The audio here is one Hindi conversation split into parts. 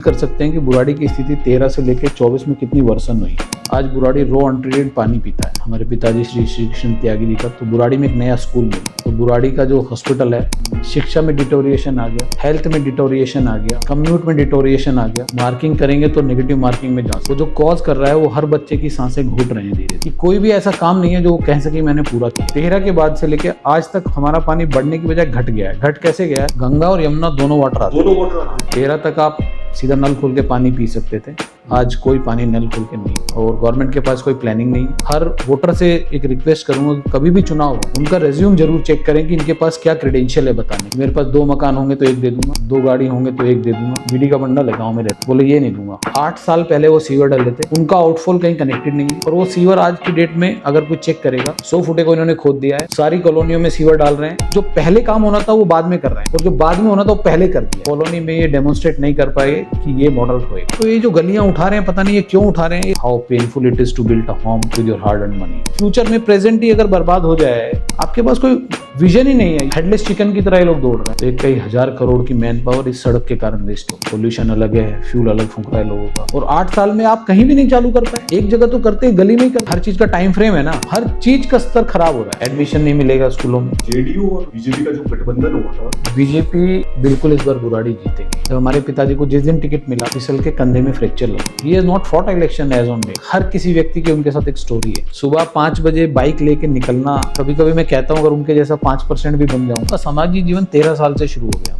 कर सकते हैं कि बुराड़ी की स्थिति 13 से लेकर 24 में कितनी वर्सन हुई। आज बुराड़ी रो अनट्रीटेड पानी पीता है। हमारे पिताजी श्री श्री कृष्ण त्यागी जी का तो बुराड़ी में एक नया स्कूल बना, तो बुराड़ी का जो हॉस्पिटल है, शिक्षा में डिटोरिएशन आ गया, हेल्थ में डिटोरिएशन आ गया, कम्यूट में डिटोरिएशन आ गया। मार्किंग करेंगे तो नेगेटिव मार्किंग में जा सकते। वो जो कॉज कर रहा है वो हर बच्चे की सांसें घूट रहे हैं धीरे धीरे। कोई भी ऐसा काम नहीं है जो वो कह सके मैंने पूरा किया। 13 के बाद से लेके आज तक हमारा पानी बढ़ने की बजाय घट गया है। घट कैसे गया है? गंगा और यमुना दोनों वाटर आते हैं। 13 तक आप सीधा नल खोल के पानी पी सकते थे, आज कोई पानी नल खोल के नहीं। और गवर्नमेंट के पास कोई प्लानिंग नहीं। हर वोटर से एक रिक्वेस्ट करूंगा कि कभी भी चुनाव हो उनका रेज्यूम जरूर चेक करें कि इनके पास क्या क्रेडेंशियल है बताने। मेरे पास 2 मकान होंगे तो 1 दे दूंगा, 2 गाड़ी होंगे तो 1 दे दूंगा, बीडी का बंडल है गाँव में रहते, बोले ये नहीं दूंगा। 8 साल पहले वो सीवर डाले थे, उनका आउटफॉल कहीं कनेक्टेड नहीं है। और वो सीवर आज की डेट में अगर कोई चेक करेगा 100 फुटे को इन्होंने खोद दिया है। सारी कॉलोनियों में सीवर डाल रहे हैं। जो पहले काम होना था वो बाद में कर रहे हैं और जो बाद में होना था वो पहले कर दिया। कॉलोनी में ये डेमोन्स्ट्रेट नहीं कर पाए कि ये मॉडल होएगा। तो ये जो गलियां उठा रहे हैं पता नहीं ये क्यों उठा रहे हैं। How painful it is to build a home with your hard earned money. Future में प्रेजेंट ही अगर बर्बाद हो जाए, आपके पास कोई विजन ही नहीं है, हेडलेस चिकन की तरह ये लोग दौड़ रहे हैं। तो कई हजार करोड़ की मैन पावर इस सड़क के कारण वेस्ट हो। पोल्यूशन अलग है, फ्यूल अलग फूंक रहा है लोगों का। और 8 साल में आप कहीं भी नहीं चालू कर पाए। एक जगह तो करते हैं, गली में ही कर। हर चीज का टाइम फ्रेम है ना, हर चीज का स्तर खराब हो रहा है। एडमिशन नहीं मिलेगा स्कूलों में। जेडीयू और बीजेपी का जो गठबंधन हुआ था, बीजेपी बिल्कुल इस बार बुराड़ी जीतेगी। जब हमारे पिताजी को जिस दिन टिकट मिला, फिसल के कंधे में फ्रैक्चर लगा। He has not fought election as on day. हर किसी व्यक्ति की उनके साथ एक स्टोरी है। सुबह 5 बजे बाइक लेके निकलना, कभी कभी मैं कहता हूँ अगर उनके जैसा 5% भी बन जाऊँ, सामाजिक जीवन 13 साल से शुरू हो गया।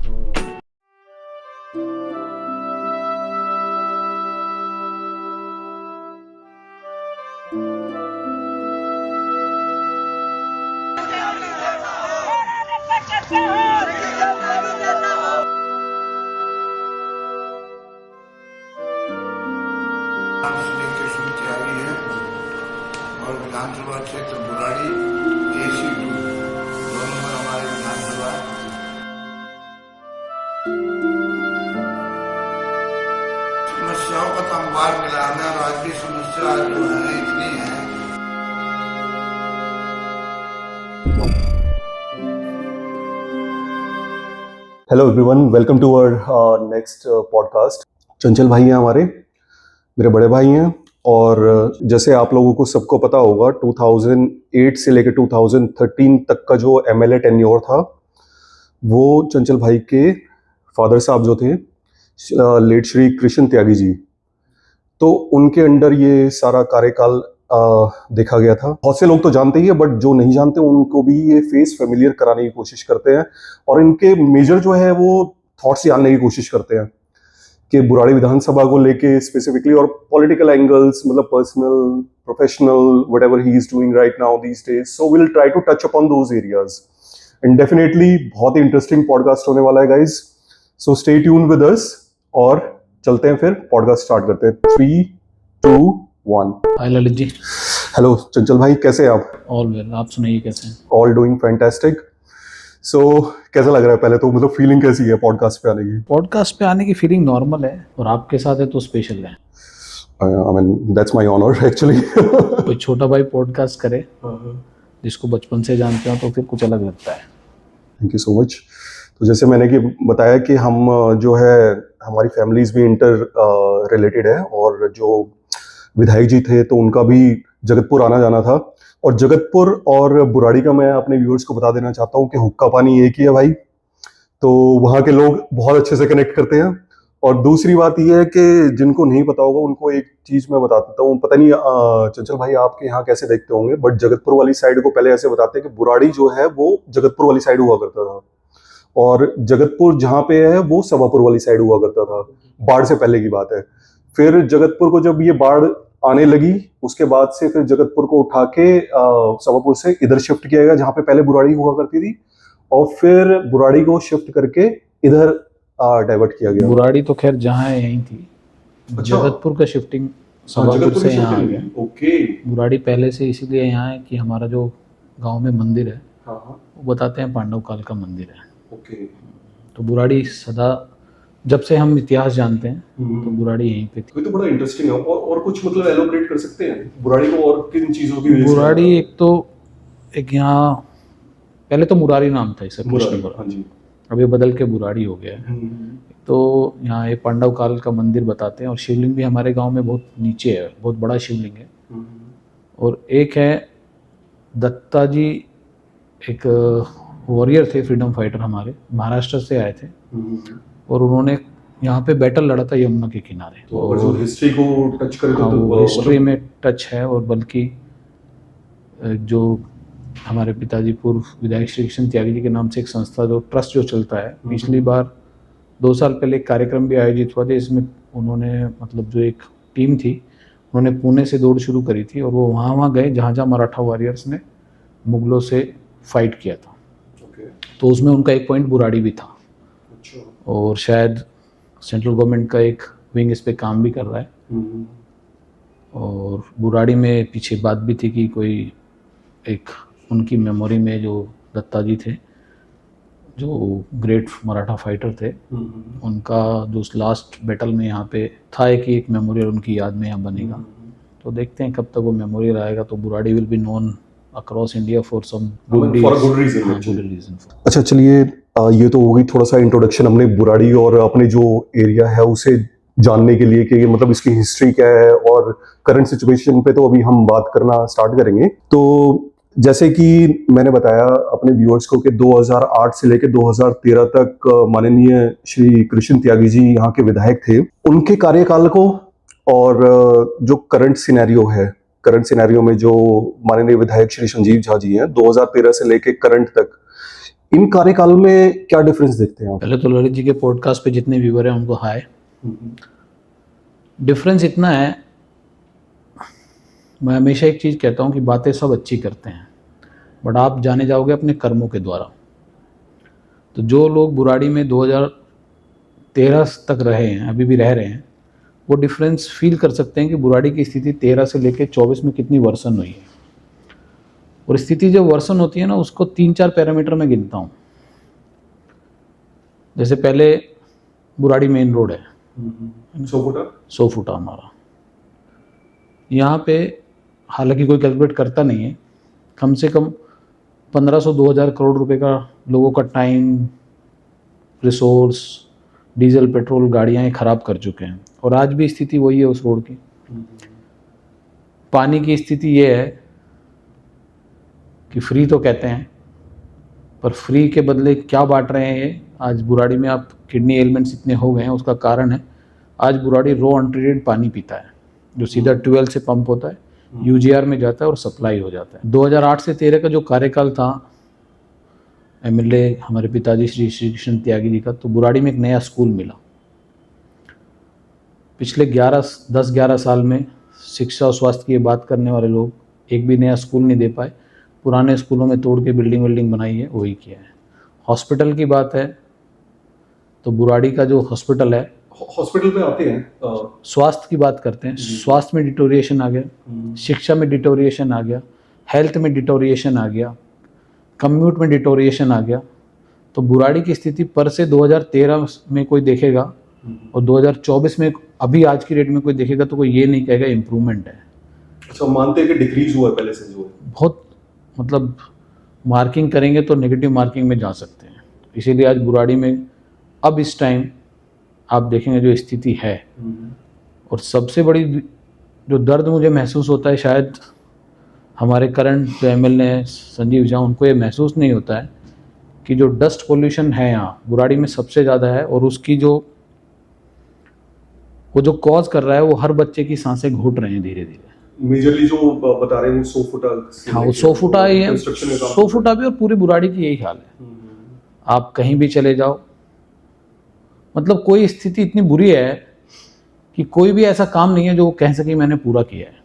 श्री कृष्ण त्यागी है और विधानसभा क्षेत्र बुराड़ी AC2 दोनों में हमारे विधानसभा। समस्याओं का तो अंबार मिला हमें और आज की समस्या जो है इतनी है। Hello everyone, welcome to our next podcast. Chanchal भाई हैं हमारे, मेरे बड़े भाई हैं। और जैसे आप लोगों को सबको पता होगा 2008 से लेकर 2013 तक का जो MLA टेन्योर था वो चंचल भाई के फादर साहब जो थे लेट श्री कृष्ण त्यागी जी, तो उनके अंडर ये सारा कार्यकाल देखा गया था। बहुत से लोग तो जानते ही है, बट जो नहीं जानते उनको भी ये फेस फेमिलियर कराने की कोशिश करते हैं और इनके मेजर जो है वो थॉट्स जानने की कोशिश करते हैं कि बुराड़ी विधानसभा को लेके स्पेसिफिकली और पॉलिटिकल एंगल्स, मतलब personal, professional, whatever he is doing right now these days. So we will try to touch upon those areas and definitely बहुत ही इंटरेस्टिंग पॉडकास्ट होने वाला है guys. So stay tune with us और चलते हैं, फिर पॉडकास्ट स्टार्ट करते हैं। 3, 2, 1। हाय ललित जी। हेलो चंचल भाई, कैसे हैं आप? ऑल वेल, आप सुनाइए कैसे हैं? All doing fantastic. सो कैसा लग रहा है पहले तो, मतलब फीलिंग कैसी है पॉडकास्ट पे आने की? पॉडकास्ट पे आने की फीलिंग नॉर्मल है और आपके साथ है तो स्पेशल है। I mean that's my honour actually. कोई छोटा भाई पॉडकास्ट करे जिसको बचपन से जानते हो तो फिर कुछ अलग लगता है। Thank you so much. तो जैसे मैंने कि बताया कि हम जो है हमारी फैमिलीज भी इंटर रिलेटेड है और जो विधायक जी थे तो उनका भी जगतपुर आना जाना था। और जगतपुर और बुराड़ी का मैं अपने व्यूअर्स को बता देना चाहता हूँ कि हुक्का पानी एक ही है भाई, तो वहाँ के लोग बहुत अच्छे से कनेक्ट करते हैं। और दूसरी बात यह है कि जिनको नहीं पता होगा उनको एक चीज़ मैं बता देता हूँ। पता नहीं चंचल भाई आपके यहाँ कैसे देखते होंगे, बट जगतपुर वाली साइड को पहले ऐसे बताते हैं कि बुराड़ी जो है वो जगतपुर वाली साइड हुआ करता था और जगतपुर जहाँ पे है वो सभापुर वाली साइड हुआ करता था। बाढ़ से पहले की बात है। फिर जगतपुर को जब ये बाढ़ आने लगी उसके बाद से फिर जगतपुर को उठा के सभापुर से इधर शिफ्ट किया गया जहाँ पे पहले बुराड़ी हुआ करती थी, और फिर बुराड़ी को शिफ्ट करके इधर डाइवर्ट किया गया। बुराड़ी तो खैर जहाँ है यहीं थी। अच्छा। जगतपुर का शिफ्टिंग सभापुर से यहाँ आ गया। ओके। बुराड़ी पहले से इसीलिए यहाँ है कि हमारा जो गांव में मंदिर है हाँ, वो बताते हैं पांडव काल का मंदिर है। ओके। तो बुराड़ी सदा, जब से हम इतिहास जानते हैं तो बुराड़ी यहीं पे थी। ये तो बड़ा इंटरेस्टिंग है। और कुछ मतलब एलोबरेट कर सकते हैं बुराड़ी को और किन चीजों की वजह से? बुराड़ी एक यहाँ पहले तो मुरारी नाम था इसका, कृष्ण। हाँ जी। अब ये बदल के बुराड़ी हो गया है। तो तो यहाँ एक पांडव काल का मंदिर बताते हैं, और शिवलिंग भी हमारे गांव में बहुत नीचे है, बहुत बड़ा शिवलिंग है। और एक है दत्ता जी, एक वॉरियर थे, फ्रीडम फाइटर, हमारे महाराष्ट्र से आए थे, और उन्होंने यहाँ पे बैटल लड़ा था यमुना के किनारे। तो अगर जो हिस्ट्री को टच करे हाँ, तो वो हिस्ट्री में टच है। और बल्कि जो हमारे पिताजी पूर्व विधायक श्री कृष्ण त्यागी जी के नाम से एक संस्था, जो ट्रस्ट जो चलता है, पिछली बार 2 साल पहले एक कार्यक्रम भी आयोजित हुआ था, इसमें उन्होंने मतलब जो एक टीम थी, उन्होंने पुणे से दौड़ शुरू करी थी, और वो वहाँ गए जहाँ जहाँ मराठा वॉरियर्स ने मुगलों से फाइट किया था। तो उसमें उनका एक पॉइंट बुराड़ी भी था, और शायद सेंट्रल गवर्नमेंट का एक विंग इस पे काम भी कर रहा है। और बुराड़ी में पीछे बात भी थी कि कोई एक उनकी मेमोरी में जो दत्ता जी थे, जो ग्रेट मराठा फाइटर थे, उनका जो लास्ट बैटल में यहाँ पे था कि एक मेमोरियल उनकी याद में यहाँ बनेगा। तो देखते हैं कब तक वो मेमोरियल आएगा। तो Burari will be known across India for some good reason. अच्छा, चलिए, ये तो हो गई थोड़ा सा इंट्रोडक्शन हमने बुराड़ी और अपने जो एरिया है उसे जानने के लिए कि मतलब इसकी हिस्ट्री क्या है, और करंट सिचुएशन पे तो अभी हम बात करना स्टार्ट करेंगे। तो जैसे कि मैंने बताया अपने व्यूअर्स को कि 2008 से लेकर 2013 तक माननीय श्री कृष्ण त्यागी जी यहाँ के विधायक थे। उनके कार्यकाल को और जो करंट सिनेरियो में जो माननीय विधायक श्री संजीव झा जी हैं 2013 से लेकर करंट तक, इन कार्यकाल में क्या डिफरेंस देखते हैं आप? पहले तो ललित जी के पॉडकास्ट पे जितने व्यूअर हैं उनको हाय। डिफरेंस इतना है, मैं हमेशा एक चीज़ कहता हूँ कि बातें सब अच्छी करते हैं, बट आप जाने जाओगे अपने कर्मों के द्वारा। तो जो लोग बुराड़ी में 2013 तक रहे हैं, अभी भी रह रहे हैं, वो डिफरेंस फील कर सकते हैं कि बुराड़ी की स्थिति 13 से लेकर 24 में कितनी वर्सन हुई है। और स्थिति जब वर्सन होती है ना, उसको 3-4 पैरामीटर में गिनता हूँ। जैसे पहले बुराड़ी मेन रोड है, 100 फुटा हमारा। यहाँ पे हालांकि कोई कैलकुलेट करता नहीं है, कम से कम 1500-2000 करोड़ रुपए का लोगों का टाइम, रिसोर्स, डीजल पेट्रोल, गाड़ियाँ ख़राब कर चुके हैं। और आज भी स्थिति वही है उस रोड की। पानी की स्थिति ये है कि फ्री तो कहते हैं, पर फ्री के बदले क्या बांट रहे हैं ये। आज बुराड़ी में आप किडनी एलिमेंट्स इतने हो गए हैं, उसका कारण है आज बुराड़ी रो अनट्रीटेड पानी पीता है, जो सीधा ट्यूबवेल से पंप होता है, यूजीआर में जाता है और सप्लाई हो जाता है। 2008 से 13 का जो कार्यकाल था एमएलए हमारे पिताजी श्री कृष्ण त्यागी जी का, तो बुराड़ी में एक नया स्कूल मिला। पिछले 10-11 साल में शिक्षा और स्वास्थ्य की बात करने वाले लोग एक भी नया स्कूल नहीं दे पाए। पुराने स्कूलों में तोड़ के बिल्डिंग बनाई है, वही किया है। हॉस्पिटल की बात है तो बुराड़ी का जो हॉस्पिटल है, हॉस्पिटल पे आते हैं, स्वास्थ्य की बात करते हैं, स्वास्थ्य में डिटोरिएशन आ गया, शिक्षा में डिटोरिएशन आ गया, हेल्थ में डिटोरिएशन आ गया, कम्यूट में डिटोरिएशन आ गया। तो बुराड़ी की स्थिति पर से 2013 में कोई देखेगा और 2024 में अभी आज की डेट में कोई देखेगा तो कोई ये नहीं कहेगा इम्प्रूवमेंट है। अच्छा, मानते हैं कि डिक्रीज हुआ है पहले से जो बहुत, मतलब मार्किंग करेंगे तो नेगेटिव मार्किंग में जा सकते हैं। इसीलिए आज बुराड़ी में अब इस टाइम आप देखेंगे जो स्थिति है। और सबसे बड़ी जो दर्द मुझे महसूस होता है, शायद हमारे करंट जो एमएलए हैं संजीव झा, उनको ये महसूस नहीं होता है कि जो डस्ट पोल्यूशन है यहाँ बुराड़ी में सबसे ज़्यादा है, और उसकी वो जो कॉज कर रहा है वो हर बच्चे की सांसें घुट रहे हैं धीरे धीरे। मेजरली जो बता रहे हैं वो 100 फुटा। हाँ, वो 100 फुटा ही है, 100 फुटा भी, और पूरी बुराड़ी की यही हाल है। आप कहीं भी चले जाओ, मतलब कोई स्थिति इतनी बुरी है कि कोई भी ऐसा काम नहीं है जो वो कह सके मैंने पूरा किया है।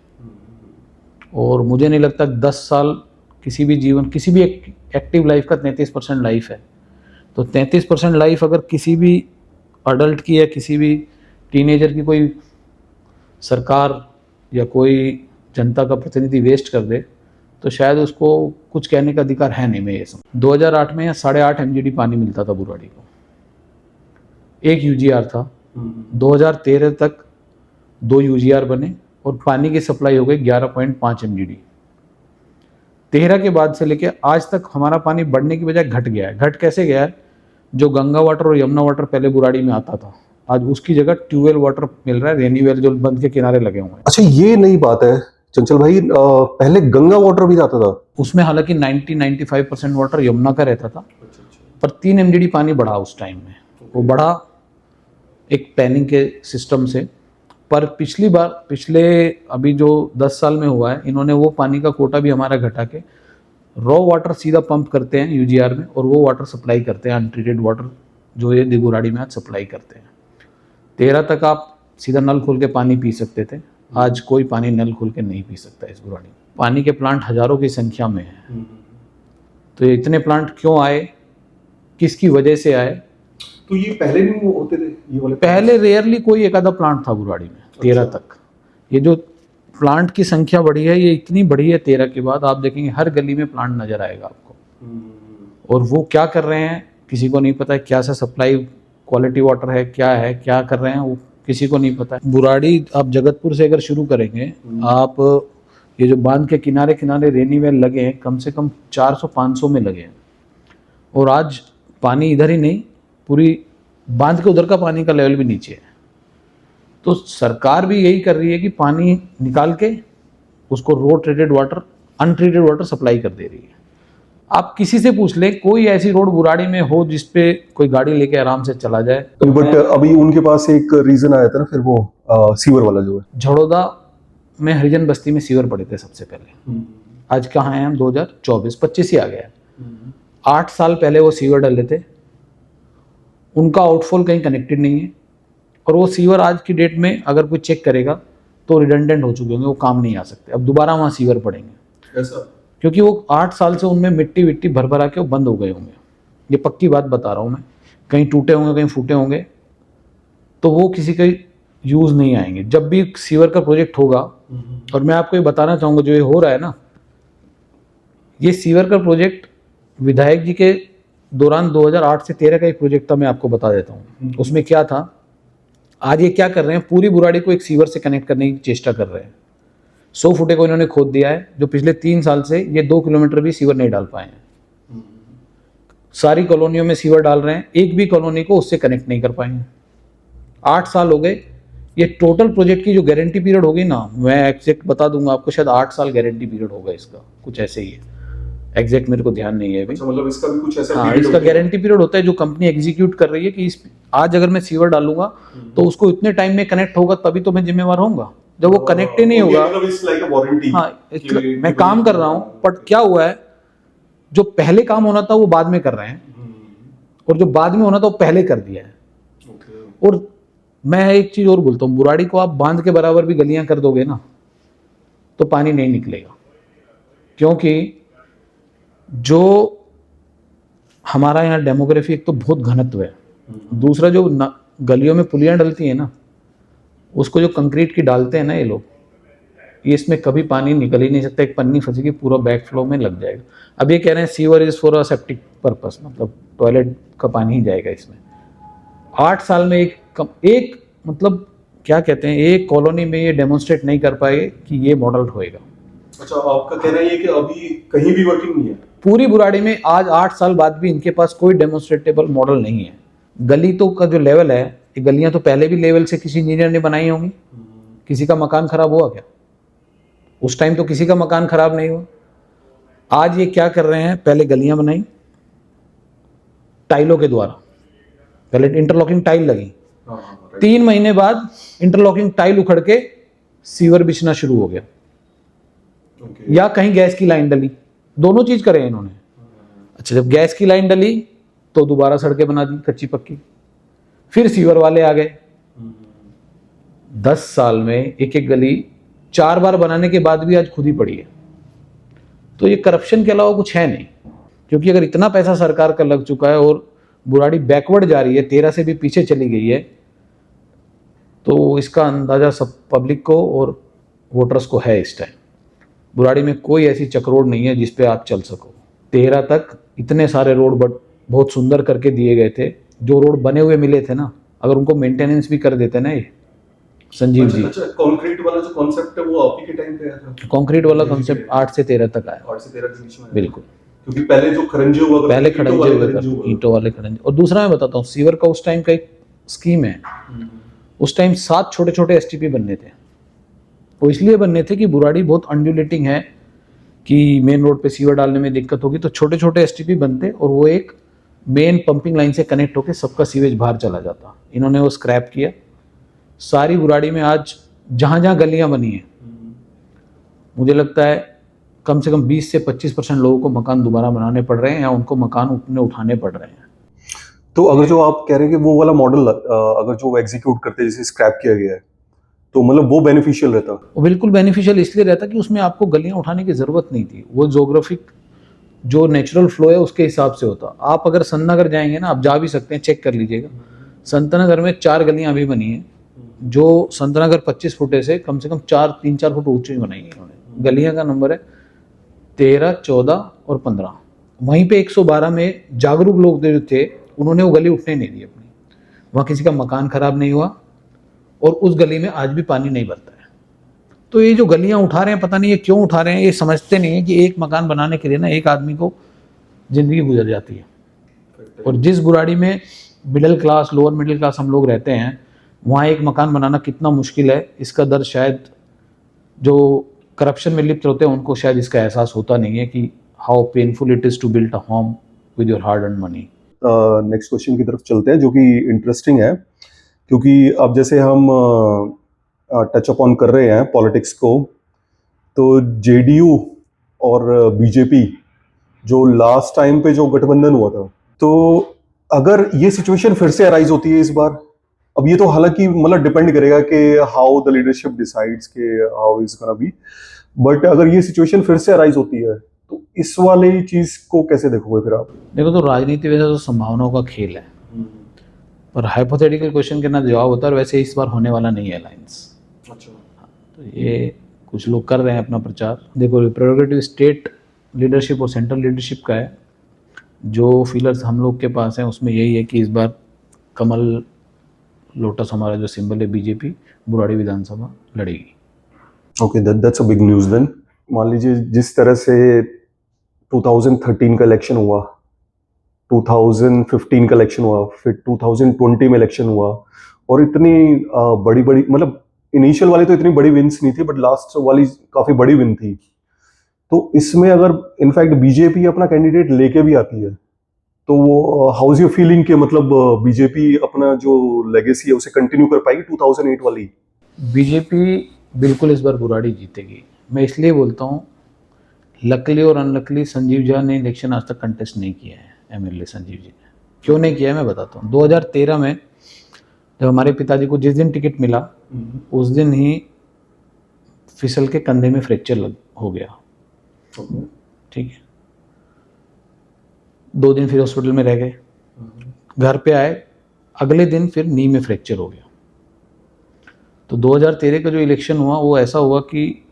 और मुझे नहीं लगता 10 साल किसी भी एक्टिव लाइफ का 33% लाइफ है। तो 33% लाइफ अगर किसी भी अडल्ट की या किसी भी टीनेजर की कोई सरकार या कोई जनता का प्रतिनिधि वेस्ट कर दे तो शायद उसको कुछ कहने का अधिकार है नहीं। मैं ये समझ 2008 में 8.5 MGD पानी मिलता था बुराड़ी को, एक यूजीआर था। 2013 तक 2 यूजीआर बने और पानी की सप्लाई हो गई 11.5 MGD। 13 के बाद से लेके आज तक हमारा पानी बढ़ने की बजाय घट गया है। घट कैसे गया है? जो गंगा वाटर और यमुना वाटर पहले बुराड़ी में आता था, आज उसकी जगह ट्यूबवेल वाटर मिल रहा है, रेनी वेल जो बंद के किनारे लगे हुए हैं। अच्छा, ये नई बात है चंचल भाई, पहले गंगा वाटर भी आता था। उसमें हालांकि 90-95% वाटर यमुना का रहता था, पर 3 MGD पानी बढ़ा उस टाइम में। वो बढ़ा एक प्लानिंग के सिस्टम से, पर पिछले अभी जो 10 साल में हुआ है, इन्होंने वो पानी का कोटा भी हमारा घटा के रॉ वाटर सीधा पंप करते हैं यूजीआर में, और वो वाटर सप्लाई करते हैं, अनट्रीटेड वाटर जो ये दिगुराड़ी में आज सप्लाई करते हैं। 13 तक आप सीधा नल खोल के पानी पी सकते थे, आज कोई पानी नल खोल के नहीं पी सकता इस बुराड़ी में। पानी के प्लांट हजारों की संख्या में हैं। तो ये इतने प्लांट क्यों आए, किसकी वजह से आए? तो ये पहले नहीं होते थे ये वाले? पहले रेयरली कोई एक आधा प्लांट था बुराड़ी में 13 तक। ये जो प्लांट की संख्या बढ़ी है, ये इतनी बढ़ी है 13 के बाद, आप देखेंगे हर गली में प्लांट नजर आएगा आपको। और वो क्या कर रहे हैं किसी को नहीं पता है, क्या सा सप्लाई क्वालिटी वाटर है, क्या कर रहे हैं वो किसी को नहीं पता है। बुराड़ी आप जगतपुर से अगर शुरू करेंगे, आप ये जो बांध के किनारे किनारे रेनी वेल लगे हैं, कम से कम 400-500 में लगे हैं। और आज पानी इधर ही नहीं, पूरी बांध के उधर का पानी का लेवल भी नीचे है। तो सरकार भी यही कर रही है कि पानी निकाल के उसको raw treated water, untreated water supply कर दे रही है। आप किसी से पूछ ले, कोई ऐसी रोड बुराड़ी में हो जिसपे कोई गाड़ी लेके आराम से चला जाए। बट अभी उनके पास एक रीजन आया था ना, फिर वो सीवर वाला जो है, झड़ोदा में हरिजन बस्ती में सीवर पड़े थे सबसे पहले। आज कहाँ हैं हम? 2024-25 ही आ गया। 8 साल पहले वो सीवर डले थे, उनका आउटफॉल कहीं कनेक्टेड नहीं है। और वो सीवर आज की डेट में अगर कोई चेक करेगा तो रिडंडेंट हो चुके होंगे, वो काम नहीं आ सकते। अब दोबारा वहाँ सीवर पड़ेंगे ऐसा? क्योंकि वो 8 साल से उनमें मिट्टी विट्टी भर भरा के वो बंद हो गए होंगे। ये पक्की बात बता रहा हूँ मैं, कहीं टूटे होंगे, कहीं फूटे होंगे, तो वो किसी का यूज़ नहीं आएंगे। जब भी सीवर का प्रोजेक्ट होगा, और मैं आपको ये बताना चाहूँगा जो ये हो रहा है ना, ये सीवर का प्रोजेक्ट विधायक जी के दौरान 2008 से 13 का एक प्रोजेक्ट था, मैं आपको बता देता हूँ। उसमें क्या था, आज ये क्या कर रहे हैं, पूरी बुराड़ी को एक सीवर से कनेक्ट करने की चेष्टा कर रहे हैं। 100 फुटे को इन्होंने खोद दिया है, जो पिछले 3 साल से ये 2 किलोमीटर भी सीवर नहीं डाल पाए हैं। सारी कॉलोनियों में सीवर डाल रहे हैं, एक भी कॉलोनी को उससे कनेक्ट नहीं कर पाए हैं। 8 साल हो गए। ये टोटल प्रोजेक्ट की जो गारंटी पीरियड होगी ना, मैं एग्जैक्ट बता दूंगा आपको, शायद 8 साल गारंटी पीरियड होगा इसका, कुछ ऐसे ही है। एग्जैक्ट मेरे को ध्यान नहीं है अभी। मतलब इसका भी कुछ ऐसा? हाँ, इसका गारंटी पीरियड होता है जो कंपनी एग्जीक्यूट कर रही है कि आज अगर मैं सीवर डालूंगा तो उसको इतने टाइम में कनेक्ट होगा, तभी तो मैं जिम्मेवार होऊंगा। जब वो कनेक्ट ही नहीं होगा, हाँ, मैं काम कर रहा हूँ, बट क्या हुआ है, जो पहले काम होना था वो बाद में कर रहे हैं, और जो बाद में होना था वो पहले कर दिया है। और मैं एक चीज और बोलता हूँ, बुराड़ी को आप बांध के बराबर भी गलियां कर दोगे ना, तो पानी नहीं निकलेगा। क्योंकि जो हमारा यहाँ डेमोग्राफी एक तो बहुत घनत्व है, दूसरा जो गलियों में पुलियां डलती है ना, उसको जो कंक्रीट की डालते हैं ना ये लोग, ये इसमें कभी पानी निकल ही नहीं सकता। एक पन्नी फंसेगी, पूरा बैक फ्लो में लग जाएगा। अब ये कह रहे हैं sewer is for a septic purpose, मतलब टॉयलेट का पानी ही जाएगा इसमें। 8 साल में एक मतलब क्या कहते हैं, एक कॉलोनी में ये डेमोन्स्ट्रेट नहीं कर पाए कि ये मॉडल होएगा। अच्छा, आपका कहना है कि अभी कहीं भी वर्किंग नहीं है पूरी बुराड़ी में? आज 8 साल बाद भी इनके पास कोई डेमोन्स्ट्रेटेबल मॉडल नहीं है। गली तो का जो लेवल है, ये गलियां तो पहले भी लेवल से किसी इंजीनियर ने बनाई होंगी। किसी का मकान खराब हुआ क्या? उस टाइम तो किसी का मकान खराब नहीं हुआ। आज ये क्या कर रहे हैं, पहले गलियां बनाई टाइलों के द्वारा, पहले इंटरलॉकिंग टाइल लगी, 3 महीने बाद इंटरलॉकिंग टाइल उखड़ के सीवर बिछना शुरू हो गया, या कहीं गैस की लाइन डली। दोनों चीज करे इन्होंने। अच्छा, जब गैस की लाइन डली तो दोबारा सड़कें बना दी कच्ची पक्की, फिर सीवर वाले आ गए। 10 साल में एक एक गली 4 बार बनाने के बाद भी आज खुद ही पड़ी है। तो ये करप्शन के अलावा कुछ है नहीं। क्योंकि अगर इतना पैसा सरकार का लग चुका है और बुराड़ी बैकवर्ड जा रही है, 13 से भी पीछे चली गई है, तो इसका अंदाजा सब पब्लिक को और वोटर्स को है। इस टाइम बुराड़ी में कोई ऐसी चक्रोड नहीं है जिस पे आप चल सको। 13 तक इतने सारे रोड बहुत सुंदर करके दिए गए थे। जो रोड बने हुए मिले थे ना, अगर उनको मेंटेनेंस भी कर देते ना ये संजीव जी। अच्छा, कंक्रीट वाला जो कॉन्सेप्ट है वो आप ही के टाइम पे आया था? कंक्रीट वाला कॉन्सेप्ट 8 से 13 तक आया। 8 से 13 के बीच में? बिल्कुल। क्योंकि पहले जो खरंजे हुआ करते पहले थे, ईंटों खड़ंजे वाले हुए खरंजे करते, हुआ ईंटों वाले खड़ंजे। और दूसरा मैं बताता हूँ, सीवर का उस टाइम का एक स्कीम है, उस टाइम 7 छोटे छोटे एसटीपी बनने थे। वो इसलिए बनने थे कि बुराड़ी बहुत अंडुलेटिंग है, कि मेन रोड पे सीवर डालने में दिक्कत होगी, तो छोटे छोटे एसटीपी बनते और वो एक मेन पंपिंग लाइन से कनेक्ट होकर सबका सीवेज बाहर चला जाता। इन्होंने वो स्क्रैप किया। सारी बुराड़ी में आज जहाँ जहाँ गलियाँ बनी हैं, मुझे लगता है कम से कम 20 से 25% लोगों को मकान दोबारा बनाने पड़ रहे हैं या उनको मकान अपने उठाने पड़ रहे हैं। तो अगर जो आप कह रहे हैं कि वो वाला मॉडल अगर जो एग्जीक्यूट करते हैं, जैसे स्क्रैप किया गया है, तो मतलब वो बेनिफिशियल रहता? वो बिल्कुल बेनिफिशियल इसलिए रहता कि उसमें आपको गलियां उठाने की ज़रूरत नहीं थी। वो जोग्राफिक जो नेचुरल फ्लो है उसके हिसाब से होता। आप अगर संतनगर जाएंगे ना, आप जा भी सकते हैं, चेक कर लीजिएगा, संतनगर में 4 गलियां अभी बनी हैं जो संतनगर 25 फुटे से कम 3-4 फुट ऊंची बनाई है इन्होंने। गलियां का नंबर है 13, 14 और 15। वहीं पे 112 में जागरूक लोग जो थे उन्होंने वो गली उठने नहीं दी अपनी। वहाँ किसी का मकान खराब नहीं हुआ और उस गली में आज भी पानी नहीं भरता है। तो ये जो गलियां उठा रहे हैं, पता नहीं ये क्यों उठा रहे हैं, ये समझते नहीं है कि एक मकान बनाने के लिए ना एक आदमी को जिंदगी गुजर जाती है। और जिस बुराड़ी में middle class, lower middle class हम लोग रहते हैं, वहाँ एक मकान बनाना कितना मुश्किल है, इसका दर्द शायद जो करप्शन में लिप्त होते हैं उनको शायद इसका एहसास होता नहीं है कि how painful it is to build a home with your hard earned money. Next question की तरफ चलते हैं, जो कि इंटरेस्टिंग है, क्योंकि अब जैसे हम टच अपॉन कर रहे हैं पॉलिटिक्स को, तो जेडीयू और बीजेपी जो लास्ट टाइम पे जो गठबंधन हुआ था, तो अगर ये सिचुएशन फिर से अराइज होती है इस बार, अब ये तो हालांकि मतलब डिपेंड करेगा कि हाउ द लीडरशिप डिसाइड्स के how is gonna be, but अगर ये सिचुएशन फिर से अराइज होती है तो इस वाली चीज को कैसे देखोगे फिर आप? देखो, तो राजनीति वैसे तो संभावनाओं का खेल है, पर हाइपोथेटिकल क्वेश्चन के ना जवाब होता है। और वैसे इस बार होने वाला नहीं है अलायंस। अच्छा। तो ये कुछ लोग कर रहे हैं अपना प्रचार। देखो, प्रेरोगेटिव स्टेट लीडरशिप और सेंट्रल लीडरशिप का है। जो फीलर्स हम लोग के पास हैं उसमें यही है कि इस बार कमल लोटस, हमारा जो सिंबल है, बीजेपी बुराड़ी विधानसभा लड़ेगी। Okay, that's a big news then. मान लीजिए जिस तरह से 2013 का इलेक्शन हुआ, 2015 का इलेक्शन हुआ, फिर 2020 में इलेक्शन हुआ, और इतनी बड़ी बड़ी, मतलब इनिशियल वाली तो इतनी बड़ी विन्स नहीं थी, बट लास्ट वाली काफी बड़ी विन थी। तो इसमें अगर इनफैक्ट बीजेपी अपना कैंडिडेट लेके भी आती है, तो वो हाउ इज योर फीलिंग के मतलब बीजेपी अपना जो लेगेसी है उसे कंटिन्यू कर पाएगी 2008 वाली? बीजेपी बिल्कुल इस बार बुराड़ी जीतेगी। मैं इसलिए बोलता हूँ, लकली और अनलकली संजीव झा ने इलेक्शन आज तक कंटेस्ट नहीं किया है। एमएलए संजीव जी ने क्यों नहीं किया है मैं बताता हूँ। 2013 में जब हमारे पिताजी को जिस दिन टिकट मिला उस दिन ही फिसल के कंधे में फ्रैक्चर हो गया। ठीक है, 2 दिन फिर हॉस्पिटल में रह गए, घर पे आए, अगले दिन फिर नी में फ्रैक्चर हो गया। तो 2013 का जो इलेक्शन हुआ वो ऐसा हुआ कि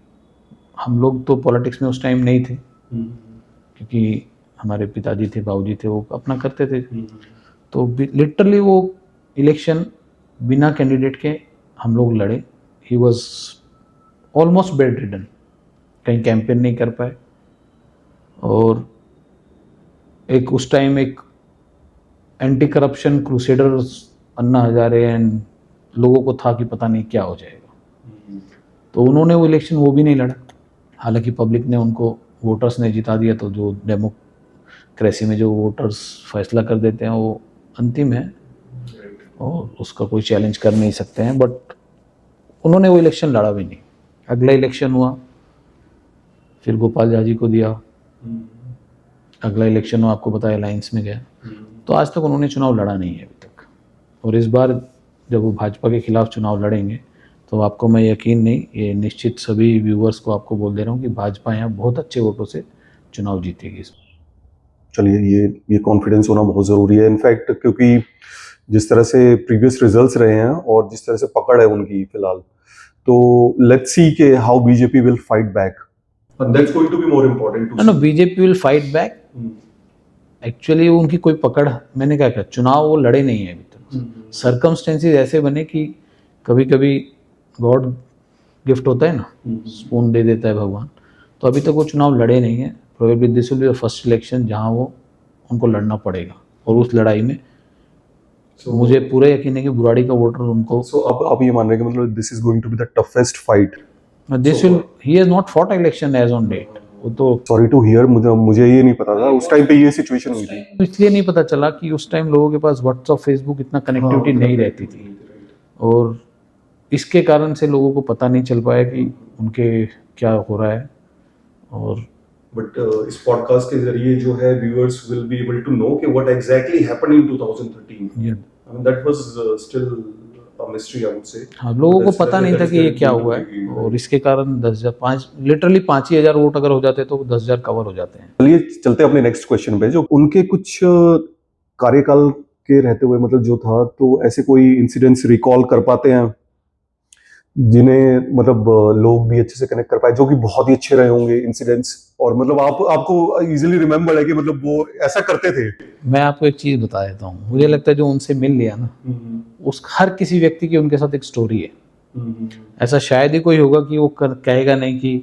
हम लोग तो पॉलिटिक्स में उस टाइम नहीं थे, क्योंकि हमारे पिताजी थे, बाबूजी थे, वो अपना करते थे। तो लिटरली वो इलेक्शन बिना कैंडिडेट के हम लोग लड़े। He was almost bed ridden, कहीं कैंपेन नहीं कर पाए। और एक उस टाइम एक anti corruption crusaders Anna Hazare and लोगों को था कि पता नहीं क्या हो जाएगा, तो उन्होंने वो इलेक्शन वो भी नहीं लड़ा। हालांकि पब्लिक ने उनको, वोटर्स ने जिता दिया। तो जो डेमोक्रेसी में जो वोटर्स फैसला कर देते हैं वो अंतिम है और उसका कोई चैलेंज कर नहीं सकते हैं, बट उन्होंने वो इलेक्शन लड़ा भी नहीं। अगला इलेक्शन हुआ, फिर गोपाल झा जी को दिया। अगला इलेक्शन हुआ, आपको पता है, अलायंस में गया। तो आज तक उन्होंने चुनाव लड़ा नहीं है अभी तक। और इस बार जब वो भाजपा के खिलाफ चुनाव लड़ेंगे तो आपको मैं यकीन नहीं, ये निश्चित सभी व्यूवर्स को आपको बोल दे रहा हूँ कि भाजपा यहाँ बहुत अच्छे वोटों से चुनाव जीतेगी। चलिए, ये कॉन्फिडेंस होना बहुत ज़रूरी है इनफैक्ट, क्योंकि जिस तरह से प्रीवियस रिजल्ट्स रहे हैं और जिस तरह से पकड़ है उनकी फिलहाल, तो लेट्स सी के how BJP will fight back, and that's going to be more important to see. No, BJP will fight back. Actually उनकी कोई पकड़, मैंने क्या कहा, चुनाव वो लड़े नहीं है अभी तक। सर्कमस्टेंसेस ऐसे बने कि कभी कभी गॉड गिफ्ट होता है ना, स्पून दे देता है भगवान। तो अभी तक वो चुनाव लड़े नहीं है। Probably this will be the first election जहां वो उनको लड़ना पड़ेगा, और उस लड़ाई में मुझे पूरा यकीन है कि बुराड़ी का वोटर उनको सो अब आप ये मान रहे हैं कि मतलब this is going to be the toughest fight? This will he has not fought election as on date. वो तो सॉरी टू हियर, मुझे ये नहीं पता था उस टाइम पे ये सिचुएशन हुई थी। इसलिए नहीं पता चला कि उस टाइम लोगों के पास व्हाट्सअप फेसबुक इतना कनेक्टिविटी नहीं रहती थी, और इसके कारण से लोगों को पता नहीं चल पाया कि उनके क्या हो रहा है। और बट इस पॉडकास्ट के जरिए जो है viewers will be able to know कि व्हाट एग्जैक्टली हैपेंड इन 2013। ये I mean, that was still a mystery, I would say. हाँ, लोगों को That's पता नहीं था that is कि ये very क्या good to हुआ है, hear. और इसके कारण 10,000 लिटरली 5,000 वोट अगर हो जाते तो 10,000 कवर हो जाते हैं। चलिए चलते हैं अपने नेक्स्ट क्वेश्चन पे। जो उनके कुछ कार्यकाल के रहते हुए मतलब जो था, तो ऐसे कोई इंसिडेंट्स रिकॉल कर पाते हैं जिन्हें मतलब लोग भी अच्छे से कनेक्ट कर पाए, जो कि बहुत ही अच्छे रहे होंगे इंसिडेंट्स, और मतलब आपको इजीली रिमेम्बर है कि मतलब वो ऐसा करते थे? मैं आपको एक चीज़ बता देता हूँ, मुझे लगता है जो उनसे मिल लिया ना, उस हर किसी व्यक्ति की उनके साथ एक स्टोरी है। ऐसा शायद ही कोई होगा कि वो कहेगा नहीं कि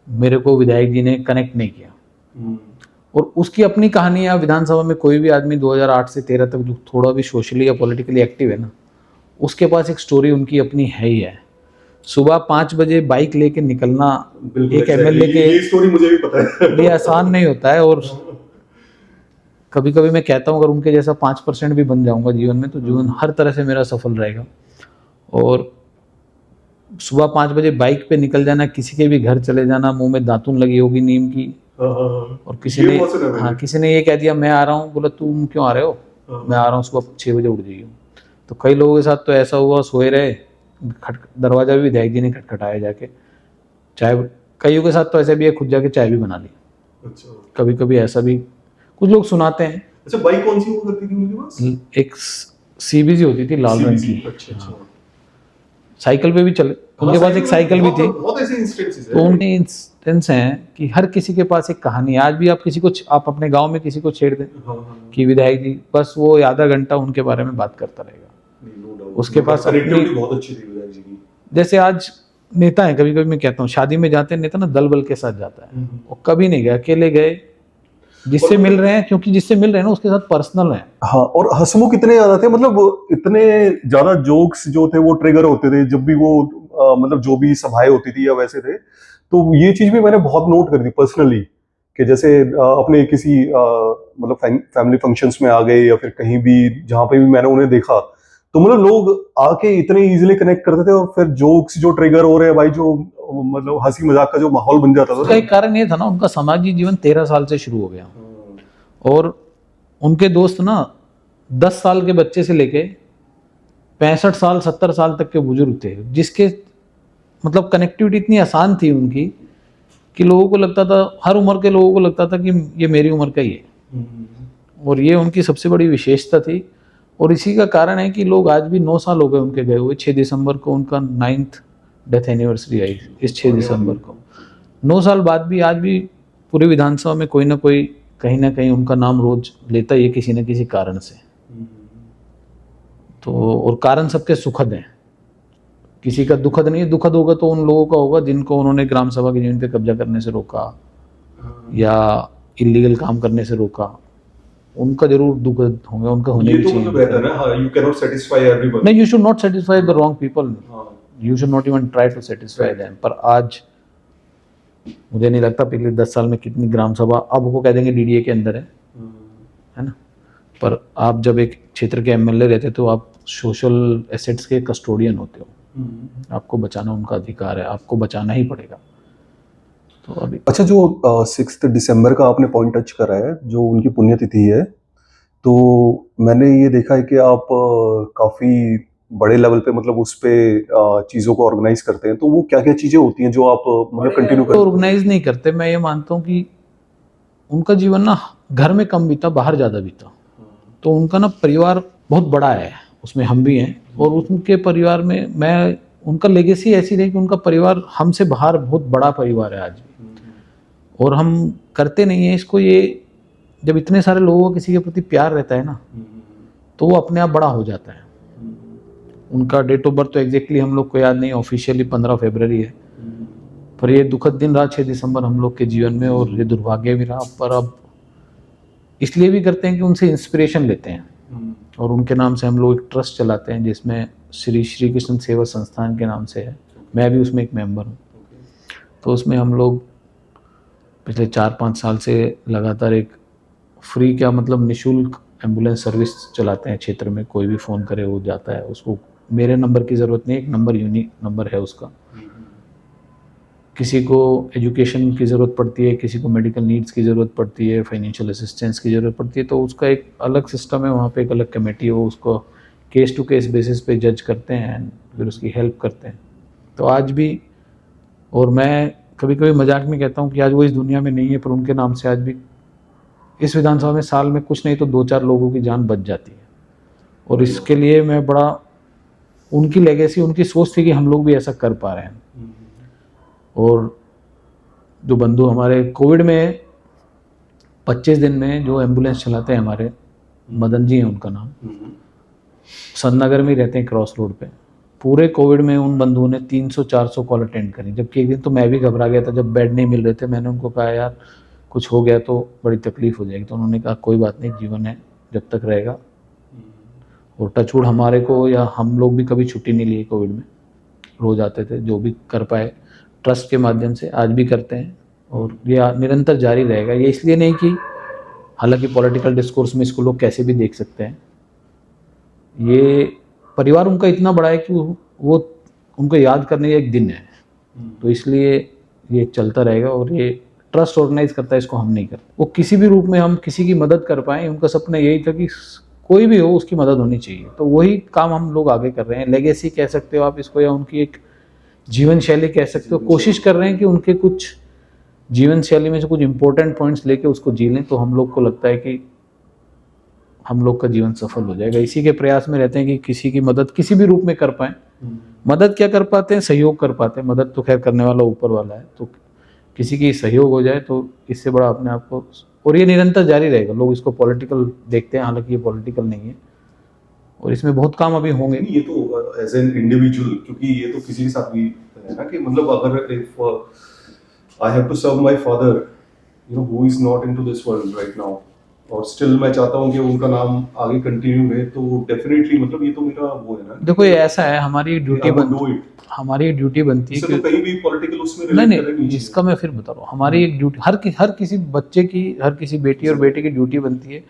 मेरे को विधायक जी ने कनेक्ट नहीं किया, और उसकी अपनी कहानी है। विधानसभा में कोई भी आदमी 2008 से 13 तक जो थोड़ा भी सोशली या पॉलिटिकली एक्टिव है ना, उसके पास एक स्टोरी उनकी अपनी है ही है। सुबह 5 बजे बाइक लेके निकलना एक एमएलए के ये स्टोरी मुझे भी पता है। लिए आसान नहीं होता है, और कभी कभी मैं कहता हूँ अगर उनके जैसा 5% भी बन जाऊंगा जीवन में तो जीवन हर तरह से मेरा सफल रहेगा। और सुबह 5 बजे बाइक पे निकल जाना, किसी के भी घर चले जाना, मुंह में दातुन लगी होगी नीम की, और किसी ने ये कह दिया मैं आ रहा हूँ, बोला तुम क्यों आ रहे हो, मैं आ रहा हूँ सुबह 6 बजे उठ जाइए। तो कई लोगों के साथ तो ऐसा हुआ, सोए रहे, दरवाजा भी विधायक जी ने खटखटाया जाके, चाय, कईयों के साथ तो ऐसे भी है खुद जाके चाय भी बना ली। अच्छा, कभी कभी ऐसा भी कुछ लोग सुनाते हैं। अच्छा, बाइक कौन सी हुआ करती थी उनके पास? एक सीबीजी होती थी लाल रंग की, अच्छा। साइकिल पे भी चले, उनके पास एक साइकिल भी थी। बहुत ऐसे इंस्टेंसेस तो उनके इंस्टेंस हैं कि हर किसी के पास एक कहानी है। आज भी आप किसी को, आप अपने गांव में किसी को छेड़ दें कि विधायक जी, बस वो आधा घंटा उनके बारे में बात करता रहेगा। उसके पास अपनी बहुत अच्छी थी विधायक जी की। जैसे आज नेता है, कभी कभी मैं कहता हूँ शादी में जाते हैं नेता ना, दल बल के साथ जाता है, वो कभी नहीं गया, अकेले गए, जिससे मिल रहे हैं, क्योंकि जिससे मिल रहे हैं ना उसके साथ पर्सनल है। हाँ, और हंसमुख कितने ज्यादा थे, मतलब इतने ज्यादा जोक्स जो थे वो ट्रिगर होते थे जब भी वो मतलब जो भी सभाएं होती थी या वैसे थे। तो ये चीज भी मैंने बहुत नोट कर दी पर्सनली, कि जैसे अपने किसी मतलब फैमिली फंक्शंस में आ गए या फिर कहीं भी जहाँ पे भी मैंने उन्हें देखा, तो मतलब लोग आके इतने इजीली कनेक्ट करते थे, और फिर जोक्स जो ट्रिगर हो रहे हैं भाई, जो मतलब हंसी मजाक का जो माहौल बन जाता था। उसका एक कारण ये था ना, उनका सामाजिक जीवन 13 साल से शुरू हो गया, और उनके दोस्त ना 10 साल के बच्चे से लेके 65 साल 70 साल तक के बुजुर्ग थे, जिसके मतलब कनेक्टिविटी इतनी आसान थी उनकी कि लोगों को लगता था, हर उम्र के लोगों को लगता था कि ये मेरी उम्र का ही है। और ये उनकी सबसे बड़ी विशेषता थी, और इसी का कारण है कि लोग आज भी 9 साल हो गए उनके गए हुए। 6 दिसंबर को उनका 9th डेथ एनिवर्सरी आई, इस 6 दिसंबर को। 9 साल बाद भी आज भी पूरी विधानसभा में कोई ना कोई कहीं ना कहीं उनका नाम रोज लेता ही है किसी न किसी कारण से। तो और कारण सबके सुखद हैं, किसी का दुखद नहीं है। दुखद होगा तो उन लोगों का होगा जिनको उन्होंने ग्राम सभा की जमीन पे कब्जा करने से रोका या इलीगल काम करने से रोका, उनका जरूर दुखद होंगे, उनका होने भी चाहिए। You can not satisfy everyone. नहीं, you should not satisfy the wrong people, you should not even try to satisfy them. पर आज मुझे नहीं लगता पिछले 10 साल में कितनी ग्राम सभा, अब वो कह देंगे डीडीए के अंदर है ना, पर आप जब एक क्षेत्र के एमएलए रहते तो आप सोशल एसेट्स के कस्टोडियन होते हो, आपको बचाना उनका अधिकार है, आपको बचाना ही पड़ेगा। तो अभी अच्छा, जो 6 दिसंबर का आपने पॉइंट टच करा है, जो उनकी पुण्यतिथि है, तो मैंने ये देखा है कि आप काफ़ी बड़े लेवल पे मतलब उस पे चीज़ों को ऑर्गेनाइज करते हैं। तो वो क्या क्या चीज़ें होती हैं जो आप मतलब कंटिन्यू करते हैं? ऑर्गेनाइज नहीं करते, मैं ये मानता हूँ कि उनका जीवन ना घर में कम बीता, बाहर ज़्यादा बीता। तो उनका ना परिवार बहुत बड़ा है, उसमें हम भी हैं, और उनके परिवार में मैं, उनका लेगेसी ऐसी रही कि उनका परिवार हमसे बाहर बहुत बड़ा परिवार है आज भी। और हम करते नहीं है इसको, ये जब इतने सारे लोगों को किसी के प्रति प्यार रहता है ना, तो वो अपने आप बड़ा हो जाता है। उनका डेट ऑफ बर्थ तो एग्जैक्टली हम लोग को याद नहीं, ऑफिशियली 15 फरवरी है, पर ये दुखद दिन रहा 6 दिसंबर हम लोग के जीवन में, और ये दुर्भाग्य भी रहा। पर अब इसलिए भी करते हैं कि उनसे इंस्पिरेशन लेते हैं, और उनके नाम से हम लोग एक ट्रस्ट चलाते हैं जिसमें श्री कृष्ण सेवा संस्थान के नाम से है। मैं भी उसमें एक मेंबर हूँ। तो उसमें हम लोग पिछले 4-5 साल से लगातार एक फ्री, क्या मतलब निःशुल्क एम्बुलेंस सर्विस चलाते हैं क्षेत्र में। कोई भी फ़ोन करे वो जाता है, उसको मेरे नंबर की ज़रूरत नहीं, एक नंबर यूनिक नंबर है उसका। किसी को एजुकेशन की ज़रूरत पड़ती है, किसी को मेडिकल नीड्स की ज़रूरत पड़ती है, फाइनेंशियल असिस्टेंस की ज़रूरत पड़ती है, तो उसका एक अलग सिस्टम है वहाँ पे, एक अलग कमेटी है, वो उसको केस टू केस बेसिस पे जज करते हैं, फिर उसकी हेल्प करते हैं। तो आज भी, और मैं कभी कभी मजाक में कहता हूँ कि आज वो इस दुनिया में नहीं है, पर उनके नाम से आज भी इस विधानसभा में साल में कुछ नहीं तो 2-4 लोगों की जान बच जाती है। और इसके लिए मैं बड़ा, उनकी लेगेसी, उनकी सोच थी कि हम लोग भी ऐसा कर पा रहे हैं। और जो बंधु हमारे कोविड में 25 दिन में जो एम्बुलेंस चलाते हैं हमारे, मदन जी हैं उनका नाम, सदनगर में ही रहते हैं, क्रॉस रोड पे। पूरे कोविड में उन बंधुओं ने 300-400 कॉल अटेंड करी। जबकि एक दिन तो मैं भी घबरा गया था जब बेड नहीं मिल रहे थे। मैंने उनको कहा यार कुछ हो गया तो बड़ी तकलीफ हो जाएगी। तो उन्होंने कहा कोई बात नहीं, जीवन है जब तक रहेगा। और टचवुड हमारे को, या हम लोग भी कभी छुट्टी नहीं ली कोविड में, रोज आते थे, जो भी कर पाए ट्रस्ट के माध्यम से, आज भी करते हैं। और ये निरंतर जारी रहेगा। ये इसलिए नहीं कि, हालांकि पॉलिटिकल डिस्कोर्स में इसको लोग कैसे भी देख सकते हैं, ये परिवार उनका इतना बड़ा है कि वो उनको याद करने का एक दिन है, तो इसलिए ये चलता रहेगा। और ये ट्रस्ट ऑर्गेनाइज करता है, इसको हम नहीं करते। वो किसी भी रूप में हम किसी की मदद कर पाएँ, उनका सपना यही था कि कोई भी हो उसकी मदद होनी चाहिए। तो वही काम हम लोग आगे कर रहे हैं। लेगेसी कह सकते हो आप इसको, या उनकी एक जीवन शैली कह सकते हो। कोशिश कर रहे हैं कि उनके कुछ जीवन शैली में से कुछ इंपॉर्टेंट पॉइंट्स लेके उसको जी लें, तो हम लोग को लगता है कि हम लोग का जीवन सफल हो जाएगा। इसी के प्रयास में रहते हैं कि किसी की मदद किसी भी रूप में कर पाएँ। मदद क्या कर पाते हैं, सहयोग कर पाते हैं। मदद तो खैर करने वाला ऊपर वाला है, तो किसी की सहयोग हो जाए तो इससे बड़ा अपने आप को। और ये निरंतर जारी रहेगा। लोग इसको पॉलिटिकल देखते हैं, हालांकि ये पॉलिटिकल नहीं है, और इसमें बहुत काम अभी होंगे। ये तो एज एन इंडिविजुअल, क्योंकि ये तो किसी के साथ भी है ना, कि मतलब अगर if I have to serve my father, you know, who is not into this world right now, और स्टिल मैं चाहता हूँ कि उनका नाम आगे कंटिन्यू रहे, तो डेफिनेटली मतलब ये तो मेरा वो है ना। देखो ये ऐसा है, हमारी ड्यूटी बनती है तो कहीं भी पॉलिटिकल उसमें नहीं, जिसका मैं फिर बता रहा हूँ, हमारी एक ड्यूटी, हर किसी बच्चे की, हर किसी बेटी और बेटे की ड्यूटी बनती है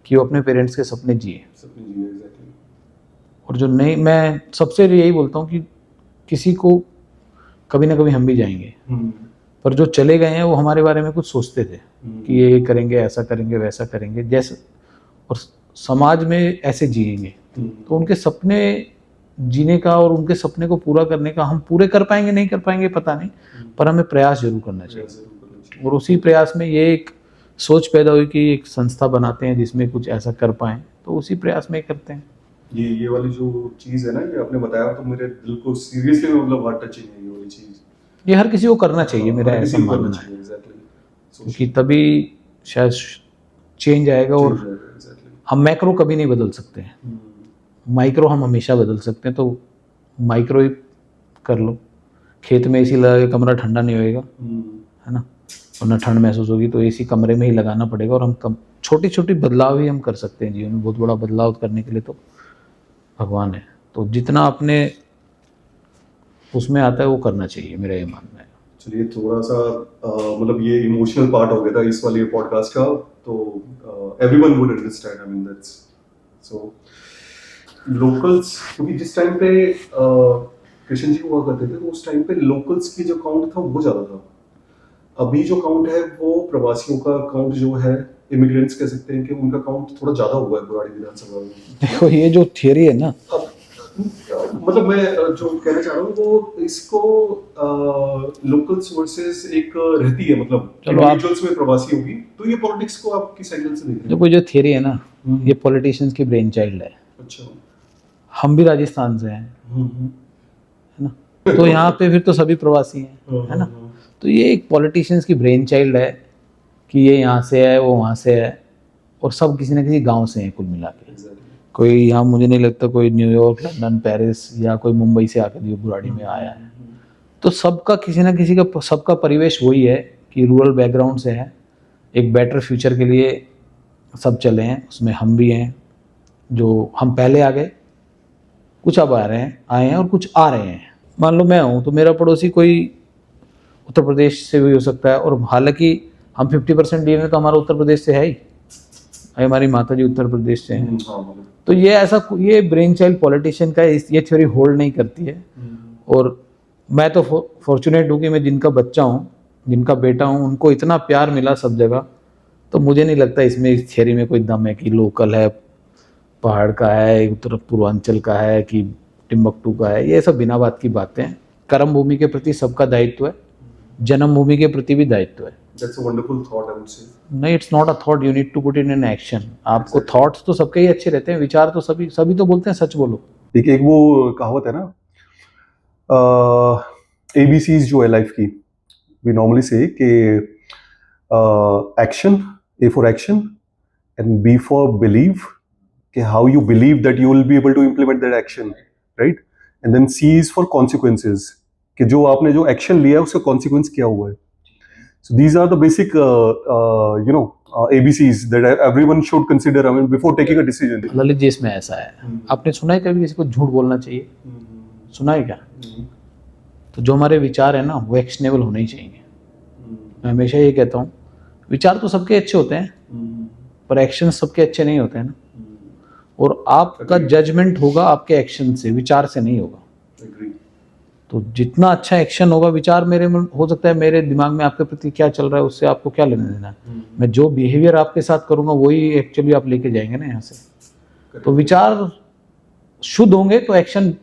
कि वो अपने पेरेंट्स के सपने जिए। और जो नहीं, मैं सबसे यही बोलता हूँ कि किसी को कभी ना कभी हम भी जाएंगे, पर जो चले गए हैं वो हमारे बारे में कुछ सोचते थे कि ये करेंगे, ऐसा करेंगे, वैसा करेंगे, जैसे, और समाज में ऐसे जिएंगे। तो उनके सपने जीने का और उनके सपने को पूरा करने का हम पूरे कर पाएंगे नहीं कर पाएंगे पता नहीं, पर हमें प्रयास जरूर करना चाहिए। और उसी प्रयास में ये एक सोच पैदा हुई कि एक संस्था बनाते हैं जिसमें कुछ ऐसा कर पाएं, तो उसी प्रयास में करते हैं। ये वाली जो चीज है ना, ये आपने बताया तो मेरे दिल को सीरियसली मतलब हार्ट टचिंग है ये वाली चीज। ये हर किसी को करना चाहिए, मेरा ऐसा मानना है, क्योंकि तभी शायद चेंज आएगा। और हम मैक्रो कभी नहीं बदल सकते हैं, माइक्रो हम हमेशा बदल सकते हैं। तो माइक्रो ही कर लो। खेत में एसी लगा के कमरा ठंडा नहीं होएगा, है ना, वरना ठंड महसूस होगी, तो एसी कमरे में ही लगाना पड़ेगा। और हम छोटी छोटी बदलाव ही हम कर सकते हैं जीवन में। बहुत बड़ा बदलाव करने के लिए तो भगवान है, तो जितना अपने उसमें आता है वो करना चाहिए, मेरा ये मानना है। चलिए थोड़ा सा मतलब ये इमोशनल पार्ट हो गया था इस वाले पॉडकास्ट का, तो everyone would understand, I mean that's so locals. क्योंकि जिस टाइम पे कृष्ण जी हुआ करते थे, तो उस टाइम पे लोकल्स की जो काउंट था वो ज़्यादा था। अभी जो काउंट है वो प्रवासियों का काउंट जो है, इमिग्रेंट्स कह सकते हैं कि उनका काउंट थोड़ा ज़्यादा हुआ है बुराड़ी विधानसभा में। देखो ये जो थियरी है ना, मतलब मैं जो कहना चाह रहा हूँ वो इसको लोकल्स वर्सेस एक रहती है, मतलब इंडिविजुअल्स में प्रवासी होगी, तो ये पॉलिटिक्स को आप किस एंगल से देख रहे हैं? देखो जो थियरी है ना, ये पॉलिटिशियंस की ब्रेन चाइल्ड है। अच्छा, हम भी राजस्थान से हैं, है ना, तो यहाँ पे फिर तो सभी प्रवासी हैं, है ना। तो ये एक पॉलिटिशियंस की ब्रेन चाइल्ड है कि ये यहाँ से है, वो वहाँ से है, और सब किसी न किसी गांव से हैं कुल मिला के। कोई यहाँ, मुझे नहीं लगता कोई न्यूयॉर्क, लंदन, पेरिस या कोई मुंबई से आकर बुराड़ी में आया है। तो सबका किसी ना किसी का सबका परिवेश वही है कि रूरल बैकग्राउंड से है, एक बेटर फ्यूचर के लिए सब चले हैं, उसमें हम भी हैं। जो हम पहले आ गए, कुछ अब आए हैं और कुछ आ रहे हैं। मान लो मैं हूँ तो मेरा पड़ोसी कोई उत्तर प्रदेश से भी हो सकता है, और हालांकि हम 50% डीएनए तो हमारा उत्तर प्रदेश से है ही, हमारी माता जी उत्तर प्रदेश से हैं। तो ये ब्रेन चाइल्ड पॉलिटिशियन का ये थ्योरी होल्ड नहीं करती है। और मैं तो फॉर्चुनेट हूँ कि मैं जिनका बच्चा हूँ, जिनका बेटा हूँ, उनको इतना प्यार मिला सब जगह, तो मुझे नहीं लगता इसमें इस थ्योरी में कोई दम है कि लोकल है, पहाड़ का है, उत्तर पूर्वांचल का है, कि टिम्बकटू का है। ये सब बिना बात की बातें हैं। कर्म भूमि के प्रति सबका दायित्व है, जन्मभूमि के प्रति भी दायित्व है। That's a wonderful thought, I would say. नहीं, it's not a thought, you need to put in an action. आपको थॉट्स तो सबके ही अच्छे रहते हैं, विचार तो सभी तो बोलते हैं सच बोलो। देखिए, एक वो कहावत है ना, ABCs जो है लाइफ की, वी नॉर्मली से कि action, A for action and B for believe, कि how you believe that you will be able to implement that action, right? And then C is for consequences, कि जो आपने जो एक्शन लिया है उसका कॉन्सिक्वेंस क्या हुआ है। So these are the basic, ABCs that everyone should consider, I mean, before taking a decision. Lalit ji, इसमें ऐसा है, आपने सुना है कभी किसी को झूठ बोलना चाहिए? सुना है क्या? तो जो हमारे विचार है ना, वो एक्शनेबल होने ही चाहिए। मैं हमेशा ये कहता हूँ, विचार तो सबके अच्छे होते हैं, पर एक्शन सबके अच्छे नहीं होते हैं ना। और आपका जजमेंट होगा आपके एक्शन से, विचार से नहीं होगा। तो जितना अच्छा एक्शन होगा, विचार मेरे में हो सकता है, मेरे दिमाग में आपके प्रति क्या चल रहा है उससे आपको क्या लेना देना है। मैं जो बिहेवियर आपके साथ करूंगा वही एक्चुअली आप लेके जाएंगे ना यहाँ से। तो विचार शुद्ध होंगे तो एक्शन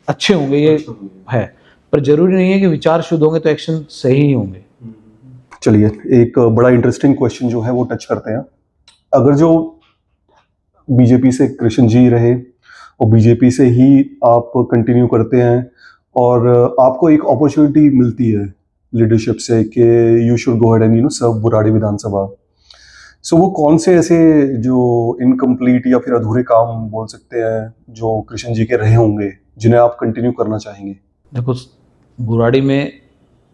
अच्छे होंगे, ये है। पर जरूरी नहीं है कि विचार शुद्ध होंगे तो एक्शन सही ही होंगे। चलिए, एक बड़ा इंटरेस्टिंग क्वेश्चन जो है वो टच करते हैं। अगर जो बीजेपी से कृष्ण जी रहे और बीजेपी से ही आप कंटिन्यू करते हैं और आपको एक अपॉर्चुनिटी मिलती है लीडरशिप से कि you should go ahead and serve Burari विधानसभा, सो वो कौन से ऐसे जो इनकम्प्लीट या फिर अधूरे काम बोल सकते हैं जो कृष्ण जी के रहे होंगे जिन्हें आप कंटिन्यू करना चाहेंगे? देखो, बुराड़ी में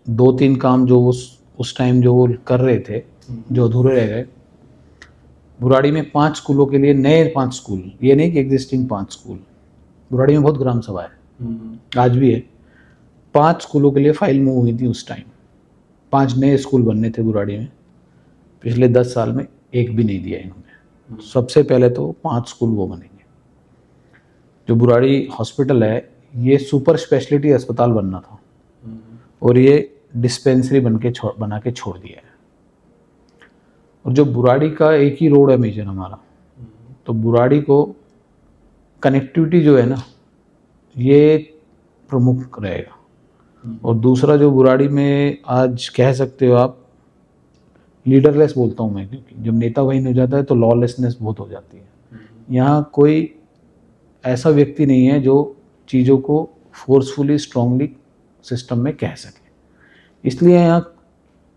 2-3 काम जो उस टाइम जो वो कर रहे थे, जो अधूरे रह गए। बुराड़ी में 5 स्कूलों के लिए नए 5 स्कूल, ये नहीं कि एग्जिस्टिंग 5 स्कूल। बुराड़ी में बहुत ग्राम सभा है, आज भी है। 5 स्कूलों के लिए फाइल मूव हुई थी उस टाइम। 5 नए स्कूल बनने थे बुराड़ी में। पिछले 10 साल में एक भी नहीं दिया इन्होंने। सबसे पहले तो 5 स्कूल वो बनेंगे। जो बुराड़ी हॉस्पिटल है, ये सुपर स्पेशलिटी अस्पताल बनना था और ये डिस्पेंसरी बना के छोड़ दिया है। और जो बुराड़ी का एक ही रोड है मेजर हमारा, तो बुराड़ी को कनेक्टिविटी जो है ना, ये प्रमुख रहेगा। और दूसरा, जो बुराड़ी में आज कह सकते हो आप, लीडरलेस बोलता हूँ मैं, क्योंकि जब नेता वही हो जाता है तो लॉलेसनेस बहुत हो जाती है। यहाँ कोई ऐसा व्यक्ति नहीं है जो चीज़ों को फोर्सफुली स्ट्रांगली सिस्टम में कह सके। इसलिए यहाँ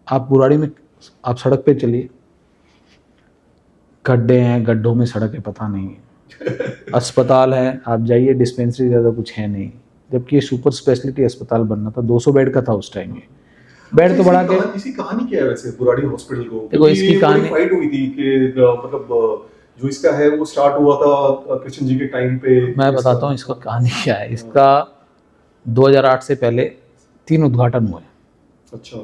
आप बुराड़ी में आप सड़क पे चलिए, गड्ढे हैं, गड्ढों में सड़क है पता नहीं है। अस्पताल है, आप जाइए, डिस्पेंसरी ज़्यादा कुछ है नहीं। जबकि ये सुपर स्पेशलिटी अस्पताल बनना था, 200 बेड का था उस टाइम। ये बेड तो बढ़ा के, इसकी कहानी क्या है वैसे बुराड़ी हॉस्पिटल को? देखो, इसकी कहानी फाइट हुई थी कि मतलब जो इसका है वो स्टार्ट हुआ था कृष्ण जी के टाइम पे। मैं बताता हूँ इसका कहानी क्या है। इसका 2008 से पहले 3 उद्घाटन हुए। अच्छा।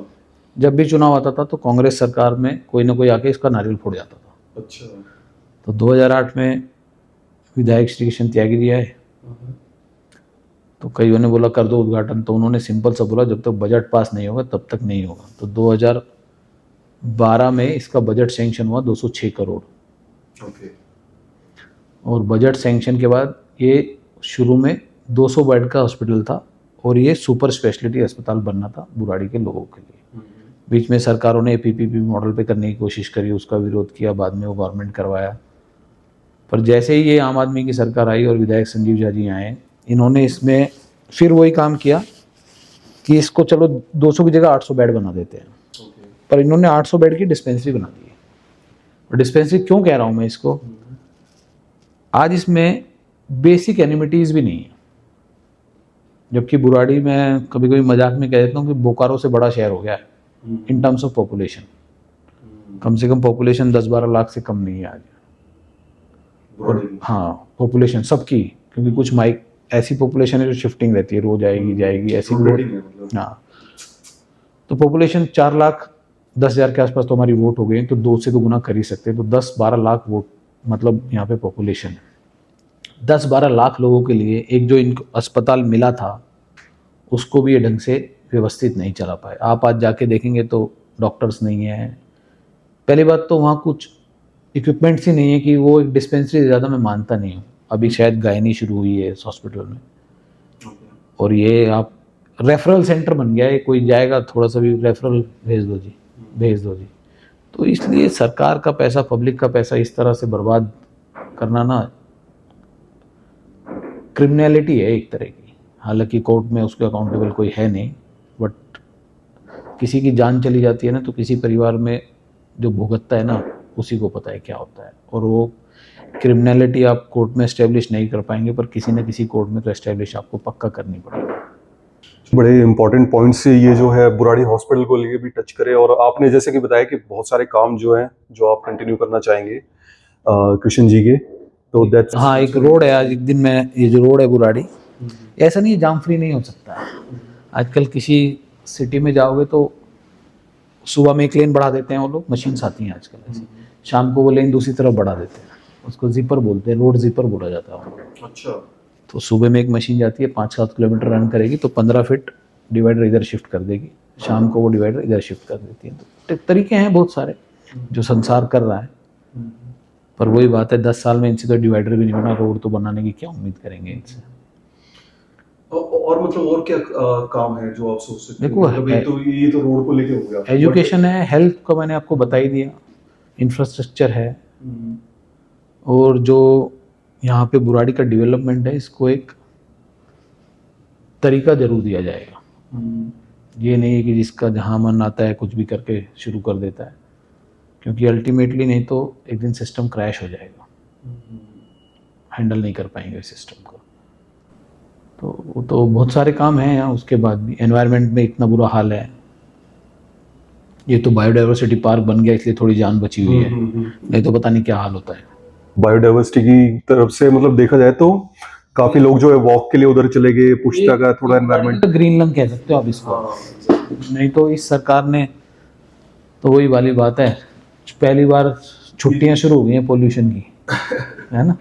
जब भी चुनाव आता था तो कांग्रेस सरकार में कोई ना कोई आके इसका नारियल फोड़ जाता था। अच्छा। तो 2008 में विधायक श्री कृष्ण त्यागी जी आए, तो कईयों ने बोला कर दो उद्घाटन, तो उन्होंने सिंपल सा बोला जब तक बजट पास नहीं होगा तब तक नहीं होगा। तो 2012 में इसका बजट सैंक्शन हुआ 206 करोड़। ओके। और बजट सैंक्शन के बाद ये शुरू में 200 बेड का हॉस्पिटल था और ये सुपर स्पेशलिटी अस्पताल बनना था बुराड़ी के लोगों के लिए। बीच में सरकारों ने PPP मॉडल पे करने की कोशिश करी, उसका विरोध किया, बाद में वो गवर्नमेंट करवाया। पर जैसे ही ये आम आदमी की सरकार आई और विधायक संजीव झा जी आए, इन्होंने इसमें फिर वही काम किया कि इसको चलो 200 की जगह 800 बेड बना देते हैं। पर इन्होंने 800 बेड की डिस्पेंसरी बना दी है। और डिस्पेंसरी क्यों कह रहा हूँ मैं इसको, आज इसमें बेसिक एनिमिटीज़ भी नहीं है। जबकि बुराड़ी में कभी कभी मजाक में कह देता हूँ कि बोकारो से बड़ा शहर हो गया है इन टर्म्स ऑफ पॉपुलेशन। कम से कम पॉपुलेशन 10-12 लाख से कम नहीं है आज। और हाँ, पॉपुलेशन सबकी, क्योंकि कुछ माइक ऐसी पॉपुलेशन है जो शिफ्टिंग रहती है, रोज आएगी जाएगी ऐसी। हाँ, तो पॉपुलेशन 4,10,000 के आसपास तो हमारी वोट हो गई, तो 2 से 2 गुना कर ही सकते हैं। तो 10-12 लाख वोट मतलब यहाँ पे पॉपुलेशन है। 10-12 लाख लोगों के लिए एक जो इनको अस्पताल मिला था उसको भी ये ढंग से व्यवस्थित नहीं चला पाए। आप आज जाके देखेंगे तो डॉक्टर्स नहीं है। पहली बात तो वहाँ कुछ इक्विपमेंट्स ही नहीं है कि वो एक डिस्पेंसरी ज़्यादा मैं मानता नहीं हूँ। अभी शायद गायनी शुरू हुई है इस हॉस्पिटल में, और ये आप रेफरल सेंटर बन गया है, कोई जाएगा थोड़ा सा भी रेफरल भेज दो जी, भेज दो जी। तो इसलिए सरकार का पैसा, पब्लिक का पैसा इस तरह से बर्बाद करना ना क्रिमिनलिटी है एक तरह की। हालांकि कोर्ट में उसके अकाउंटेबल कोई है नहीं, बट किसी की जान चली जाती है ना, तो किसी परिवार में जो भुगतता है ना उसी को पता है क्या होता है। और वो क्रिमिनलिटी आप कोर्ट में एस्टेब्लिश नहीं कर पाएंगे, पर किसी न किसी कोर्ट में तो एस्टेब्लिश आपको पक्का करनी पड़ेगी। बड़े इंपॉर्टेंट पॉइंट से ये जो है बुराड़ी हॉस्पिटल को लेके भी टच करें, और आपने जैसे कि बताया कि बहुत सारे काम जो हैं जो आप कंटिन्यू करना चाहेंगे कृष्ण जी के, तो दैट्स हाँ, एक रोड है। आज एक दिन में ये जो रोड है बुराड़ी, ऐसा नहीं है जाम फ्री नहीं हो सकता है। आजकल किसी सिटी में जाओगे तो सुबह में एक लेन बढ़ा देते हैं वो लोग, मशीन्स आती हैं आजकल ऐसी, शाम को वो लेन दूसरी तरफ बढ़ा देते हैं, उसको जिपर बोलते हैं, रोड जिपर बोला जाता है। अच्छा। तो सुबह में एक मशीन जाती है 5-7 किलोमीटर रन करेगी तो 15 फीट डिवाइडर इधर शिफ्ट कर देगी, शाम को वो डिवाइडर इधर शिफ्ट कर देती है। तो तरीके हैं बहुत सारे जो संसार कर रहा है, पर वही बात है 10 साल में इनसे तो डिवाइडर भी नहीं बना, रोड तो बनाने की क्या उम्मीद करेंगे इनसे। और मतलब और क्या काम है जो आप सोच सकते हैं? देखो, मतलब ये तो रोड को लेके हो गया, एजुकेशन है, हेल्थ का मैंने आपको बता ही दिया, इंफ्रास्ट्रक्चर है, और जो यहाँ पे बुराड़ी का डेवलपमेंट है इसको एक तरीका जरूर दिया जाएगा। ये नहीं है कि जिसका जहाँ मन आता है कुछ भी करके शुरू कर देता है, क्योंकि अल्टीमेटली नहीं तो एक दिन सिस्टम क्रैश हो जाएगा, हैंडल नहीं कर पाएंगे सिस्टम को। तो वो तो बहुत सारे काम हैं यहाँ। उसके बाद भी एनवायरनमेंट में इतना बुरा हाल है। ये तो बायोडाइवर्सिटी पार्क बन गया इसलिए थोड़ी जान बची हुई है, नहीं तो पता नहीं क्या हाल होता है। बायोडाइवर्सिटी की तरफ से मतलब देखा जाए तो काफी लोग जो है वॉक के लिए उधर चले गए, पुष्टा का थोड़ा एनवायरनमेंट, ग्रीन लंग कह सकते हो आप इसको। नहीं तो इस सरकार ने तो वही वाली बात है, पहली बार छुट्टियां शुरू हो गई हैं पोल्यूशन की, है ना।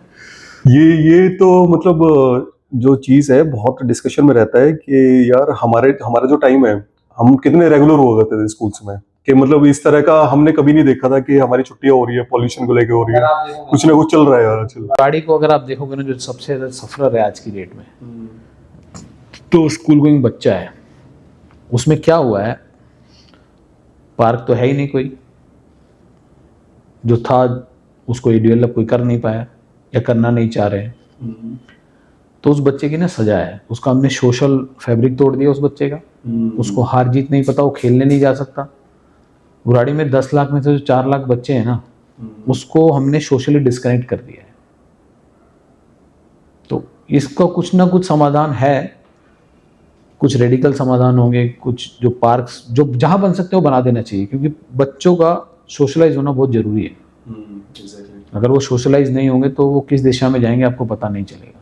ये तो मतलब जो चीज है बहुत डिस्कशन में रहता है कि यार हमारा जो टाइम है, हम कितने रेगुलर हुआ करते थे स्कूल्स में, कि मतलब इस तरह का हमने कभी नहीं देखा था कि हमारी छुट्टियां हो रही है पॉल्यूशन को लेके हो रही है, कुछ ना कुछ चल रहा है यार। चल गाड़ी को अगर आप देखोगे ना, जो सबसे ज्यादा सफर है आज की डेट में, तो स्कूल गोइंग बच्चा है, उसमें क्या हुआ है, पार्क तो है ही नहीं कोई, जो था उसको ये डेवलप कोई कर नहीं पाया या करना नहीं चाह रहे हैं। तो उस बच्चे की ना सजा है, उसका हमने सोशल फैब्रिक तोड़ दिया उस बच्चे का, उसको हार जीत नहीं पता, वो खेलने नहीं जा सकता। बुराड़ी में 10 लाख में से जो 4 लाख बच्चे हैं ना, उसको हमने सोशली डिस्कनेक्ट कर दिया है। तो इसका कुछ ना कुछ समाधान है, कुछ रेडिकल समाधान होंगे, कुछ जो पार्क्स जो जहां बन सकते हो बना देना चाहिए, क्योंकि बच्चों का सोशलाइज होना बहुत जरूरी है। अगर वो सोशलाइज नहीं होंगे तो वो किस दिशा में जाएंगे आपको पता नहीं चलेगा।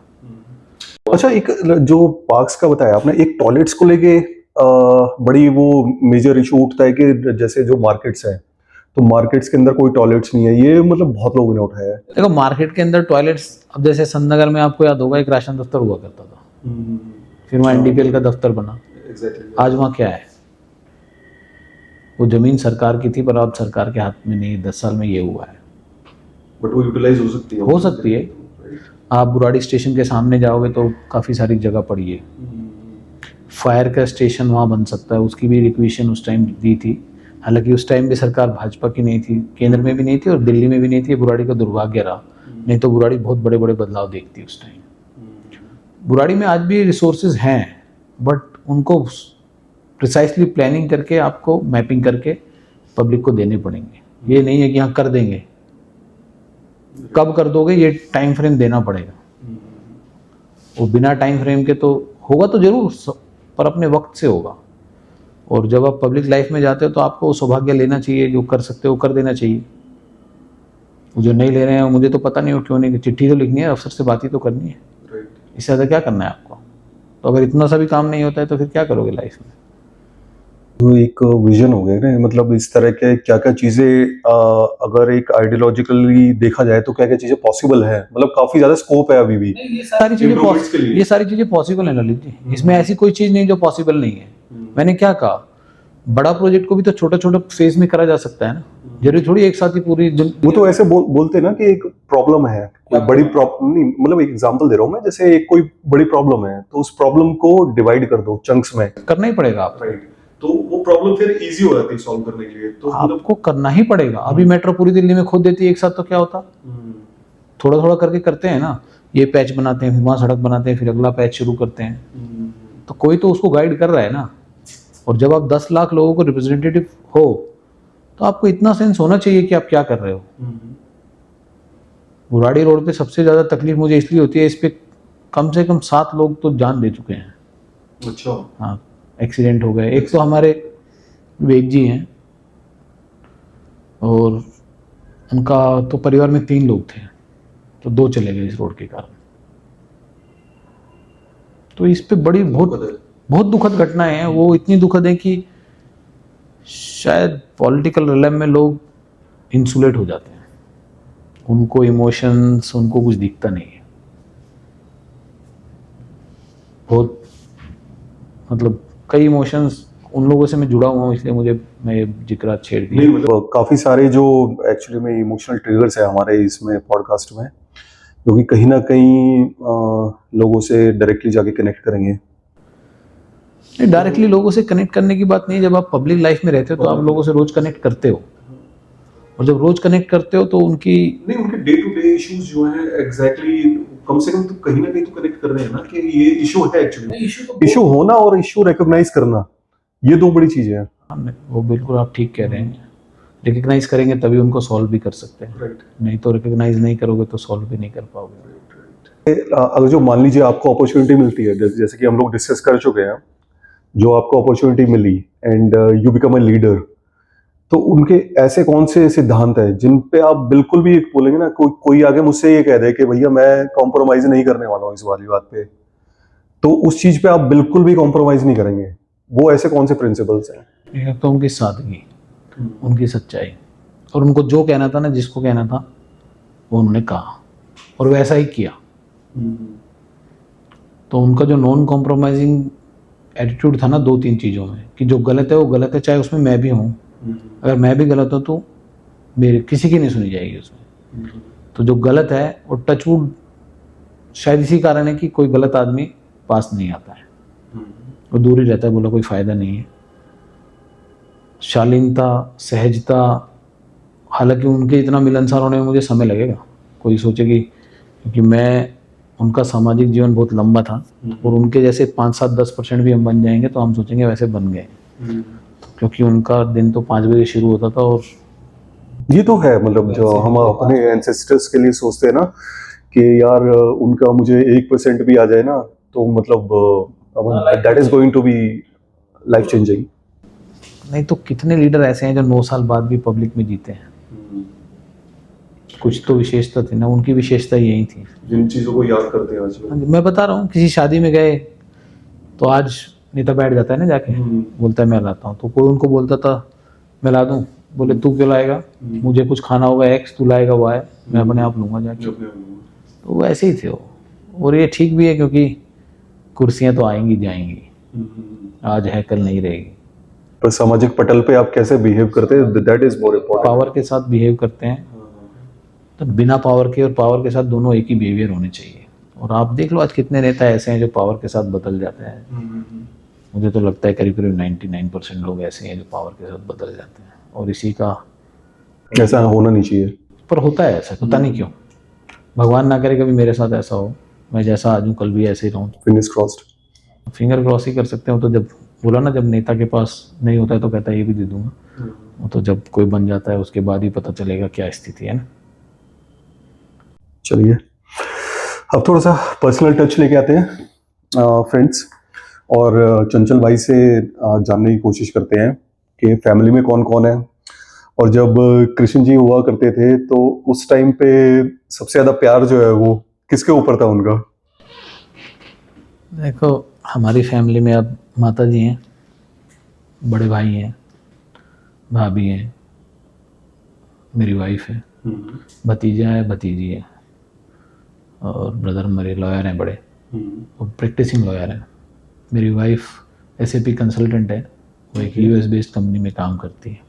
अच्छा, एक जो पार्क्स का बताया आपने, एक टॉयलेट्स को लेके बड़ी वो मेजर इशू उठता है कि जैसे जो मार्केट्स हैं, तो मार्केट्स के अंदर कोई टॉयलेट्स नहीं है, ये मतलब बहुत लोगों ने उठाया है। देखो, मार्केट के अंदर टॉयलेट्स, अब जैसे संतनगर में आपको याद होगा एक राशन दफ्तर हुआ करता था, फिर वहाँ एनडीपीएल का दफ्तर बना। आज वहाँ क्या है? वो जमीन सरकार की थी, पर अब सरकार के हाथ में नहीं। 10 साल में ये हुआ है, बट वो यूटिलाइज हो सकती है। हो सकती है। आप बुराड़ी स्टेशन के सामने जाओगे तो काफ़ी सारी जगह पड़ी है। फायर का स्टेशन वहाँ बन सकता है, उसकी भी रिक्वेशन उस टाइम दी थी। हालांकि उस टाइम भी सरकार भाजपा की नहीं थी, केंद्र में भी नहीं थी और दिल्ली में भी नहीं थी। बुराड़ी का दुर्भाग्य रहा, नहीं तो बुराड़ी बहुत बड़े बड़े बदलाव देखती उस टाइम। बुराड़ी में आज भी रिसोर्सेज हैं, बट उनको प्रिसाइसली प्लानिंग करके, आपको मैपिंग करके पब्लिक को देने पड़ेंगे। ये नहीं है कि हाँ कर देंगे, कब कर दोगे ये टाइम फ्रेम देना पड़ेगा। वो बिना टाइम फ्रेम के तो होगा तो जरूर, पर अपने वक्त से होगा। और जब आप पब्लिक लाइफ में जाते हो तो आपको वो सौभाग्य लेना चाहिए, जो कर सकते हो कर देना चाहिए। जो नहीं ले रहे हैं मुझे तो पता नहीं हो क्यों नहीं, चिट्ठी तो लिखनी है, अफसर से बात ही तो करनी है, इससे ज़्यादा क्या करना है आपको। तो अगर इतना सा भी काम नहीं होता है तो फिर क्या करोगे लाइफ में। तो एक विजन हो गया ना, मतलब इस तरह के क्या क्या चीजें अगर एक आइडियोलॉजिकली देखा जाए तो क्या क्या चीजें पॉसिबल है, मतलब काफी ज्यादा स्कोप है अभी भी। ये सारी Improvements के लिए। ये सारी चीजें पॉसिबल है ललित जी, इसमें ऐसी कोई चीज नहीं जो पॉसिबल नहीं है। मैंने क्या कहा, बड़ा प्रोजेक्ट को भी तो छोटा छोटा फेज में करा जा सकता है ना, जरूरी थोड़ी एक साथ ही पूरी वो तो ऐसे बोलते हैं ना कि एक प्रॉब्लम है, कोई बड़ी प्रॉब्लम नहीं, मतलब एक एग्जांपल दे रहा हूँ मैं, जैसे एक कोई बड़ी प्रॉब्लम है तो उस प्रॉब्लम को डिवाइड कर दो चंक्स में। करना ही पड़ेगा आपको। राइट, तो वो प्रॉब्लम फिर इजी हो जाती है सॉल्व करने के लिए। तो आपको करना ही पड़ेगा। अभी मेट्रो पूरी दिल्ली में खोद देती है एक साथ तो क्या होता, थोड़ा थोड़ा करके करते हैं ना, ये पैच बनाते हैं, फिर वहाँ सड़क बनाते हैं, फिर अगला पैच शुरू करते हैं, तो कोई तो उसको गाइड कर रहा है ना। और जब आप 10 लाख लोगों को रिप्रेजेंटेटिव हो तो आपको इतना सेंस होना चाहिए कि आप क्या कर रहे हो। बुराड़ी रोड पे सबसे ज़्यादा तकलीफ मुझे इसलिए होती है, इस पे कम से कम 7 लोग तो जान दे चुके हैं। अच्छा। हाँ, एक्सीडेंट हो गए। एक तो हमारे वेद जी हैं, और उनका तो परिवार में 3 लोग थे, तो 2 चले गए इस रोड के कारण। तो इस पे बड़ी बहुत दुखद घटनाएं हैं। वो इतनी दुखद है कि शायद पॉलिटिकल रिलम में लोग इंसुलेट हो जाते हैं, उनको इमोशंस, उनको कुछ दिखता नहीं है। बहुत मतलब कई इमोशंस उन लोगों से मैं जुड़ा हुआ हूँ, इसलिए मैं ये जिक्र छेड़ दिया। नहीं, मतलब काफी सारे जो एक्चुअली में इमोशनल ट्रिगर्स है हमारे इसमें पॉडकास्ट में, जो कि कहीं ना कहीं लोगों से डायरेक्टली जाके कनेक्ट करेंगे। डायरेक्टली लोगों से कनेक्ट करने की बात नहीं है। जब आप पब्लिक लाइफ में रहते हो तो आप लोगों से रोज कनेक्ट करते हो, और जब रोज कनेक्ट करते हो तो उनके डे टू डे इश्यूज जो है एग्जैक्टली कम से कम तो कहीं ना कहीं तो कनेक्ट कर रहे हैं ना कि ये इशू है। एक्चुअली इशू होना और इशू रिकॉग्नाइज करना, ये 2 बड़ी चीजें हैं। वो बिल्कुल आप ठीक कह रहे हैं। रिकग्नाइज करेंगे तभी उनको सॉल्व भी कर सकते हैं, नहीं तो रिकग्नाइज नहीं करोगे तो सॉल्व भी नहीं कर पाओगे। अगर जो मान लीजिए आपको अपॉर्चुनिटी मिलती है, जैसे कि हम लोग डिस्कस कर चुके हैं, जो आपको अपॉर्चुनिटी मिली and you become a leader, तो उनके ऐसे कौन से सिद्धांत है जिन पे आप बिल्कुल भी एक बोलेंगे ना, कोई आगे मुझसे ये कह दे कि भैया मैं कॉम्प्रोमाइज नहीं करने वाला हूँ इस वाली बात पे, तो उस चीज पे आप बिल्कुल भी कॉम्प्रोमाइज नहीं करेंगे, वो ऐसे कौन से प्रिंसिपल्स हैं? एक तो उनकी सादगी, उनकी सच्चाई, और उनको जो कहना था ना, जिसको कहना था वो उन्होंने कहा और वैसा ही किया। तो उनका जो नॉन कॉम्प्रोमाइजिंग एटीट्यूड था ना 2-3 चीज़ों में, कि जो गलत है वो गलत है, चाहे उसमें मैं भी हूँ। अगर मैं भी गलत हूँ तो मेरे किसी की नहीं सुनी जाएगी उसमें। तो जो गलत है वो टचवुड शायद इसी कारण है कि कोई गलत आदमी पास नहीं आता है, वो दूर ही रहता है, बोला कोई फ़ायदा नहीं है। शालीनता, सहजता, हालांकि उनके इतना मिलनसार होने में मुझे समय लगेगा, कोई सोचे कि, क्योंकि मैं उनका सामाजिक जीवन बहुत लंबा था, और उनके जैसे 5-7-10% भी हम बन जाएंगे तो हम सोचेंगे वैसे बन गए, क्योंकि उनका दिन तो 5 बजे शुरू होता था। और ये तो है, मतलब जो हम अपने एंसेस्टर्स के लिए सोचते हैं ना कि यार उनका मुझे 1% भी आ जाए ना तो मतलब that is going to be life changing. नहीं तो कितने लीडर ऐसे हैं जो 9 साल बाद भी पब्लिक में जीते हैं। कुछ तो विशेषता थी ना, उनकी विशेषता यही थी, जिन चीजों को याद करते हैं आज। मैं बता रहा हूँ, किसी शादी में गए तो आज नेता बैठ जाता है ना जाके, बोलता है मैं लाता हूँ, तो कोई उनको बोलता था मैं ला दूँ, बोले तू क्यों लाएगा, मुझे कुछ खाना होगा X, तू लाएगा Y, मैं अपने आप लूँगा जाके। तो वैसे ही थे वो, और ये ठीक भी है क्योंकि कुर्सियाँ तो आएंगी जाएंगी, आज है कल नहीं रहेगी। पर सामाजिक पटल पे आप कैसे बिहेव करते हैं, that is more important. Power के साथ बिहेव करते हैं, तो बिना पावर के और पावर के साथ दोनों एक ही बिहेवियर होने चाहिए। और आप देख लो आज कितने नेता ऐसे हैं जो पावर के साथ बदल जाते हैं। मुझे तो लगता है करीब 99% लोग ऐसे हैं जो पावर के साथ बदल जाते हैं, और इसी का ऐसा होना नहीं चाहिए, पर होता है ऐसा, पता नहीं क्यों। भगवान ना करे कभी मेरे साथ ऐसा हो, मैं जैसा आज हूँ कल भी ऐसे ही रहूँ। Fingers crossed. फिंगर क्रॉस ही कर सकते हो। तो जब बोला ना, जब नेता के पास नहीं होता है तो कहता है ये भी दे दूंगा, तो जब कोई बन जाता है उसके बाद ही पता चलेगा क्या स्थिति है ना। चलिए अब थोड़ा सा पर्सनल टच लेके आते हैं फ्रेंड्स। और चंचल भाई से जानने की कोशिश करते हैं कि फैमिली में कौन कौन है, और जब कृष्ण जी हुआ करते थे तो उस टाइम पे सबसे ज़्यादा प्यार जो है वो किसके ऊपर था उनका? देखो, हमारी फैमिली में अब माता जी हैं, बड़े भाई हैं, भाभी हैं, मेरी वाइफ है, भतीजा है, भतीजी है, और ब्रदर मेरे लॉयर हैं बड़े, वो प्रैक्टिसिंग लॉयर है। मेरी वाइफ SAP कंसल्टेंट है, वो एक US बेस्ड कंपनी में काम करती है।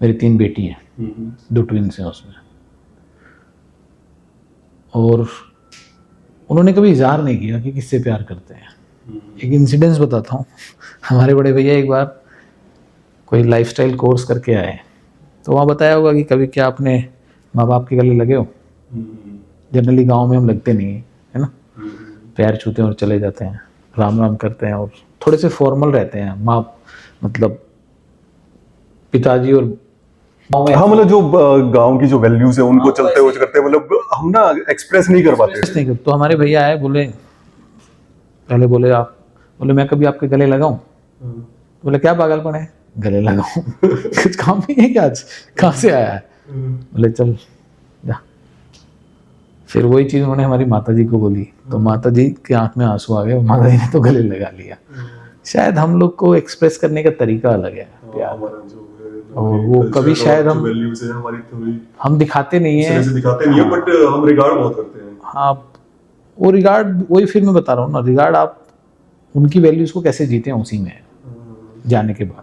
मेरी 3 बेटी हैं, 2 ट्विन्स हैं उसमें। और उन्होंने कभी इजहार नहीं किया कि किससे प्यार करते हैं। एक इंसिडेंस बताता हूँ। हमारे बड़े भैया एक बार कोई लाइफस्टाइल कोर्स करके आए, तो वहाँ बताया होगा कि कभी क्या आपने माँ बाप के गले लगे हो। जनरली गांव में हम लगते नहीं हैं, है ना, पैर छूते हैं और चले जाते हैं, राम राम करते हैं और थोड़े से फॉर्मल रहते हैं। माँ मतलब पिताजी और हाँ, मतलब जो गांव की जो वैल्यूज है उनको चलते हुए करते हैं, मतलब हम ना एक्सप्रेस नहीं कर पाते। नहीं कर। तो हमारे भैया आए, बोले, पहले बोले आप, बोले मैं कभी आपके गले लगाऊं? बोले क्या पागलपन है, गले लगाऊं? कुछ काम नहीं है क्या आज, कहाँ से आया है? बोले चल जा। फिर वही चीज उन्होंने हमारी माता जी को बोली, तो माता जी की आंख में आंसू आ गए, माता जी ने तो गले लगा लिया। शायद हम लोग को एक्सप्रेस करने का तरीका अलग है प्यार, और वो कभी शायद हम दिखाते नहीं है, दिखाते नहीं है, बट हम रिगार्ड बहुत करते हैं। हाँ, वो रिगार्ड, वही फिर मैं बता रहा हूँ ना, रिगार्ड आप उनकी वैल्यूज को कैसे जीते हैं उसी में है जाने के बाद।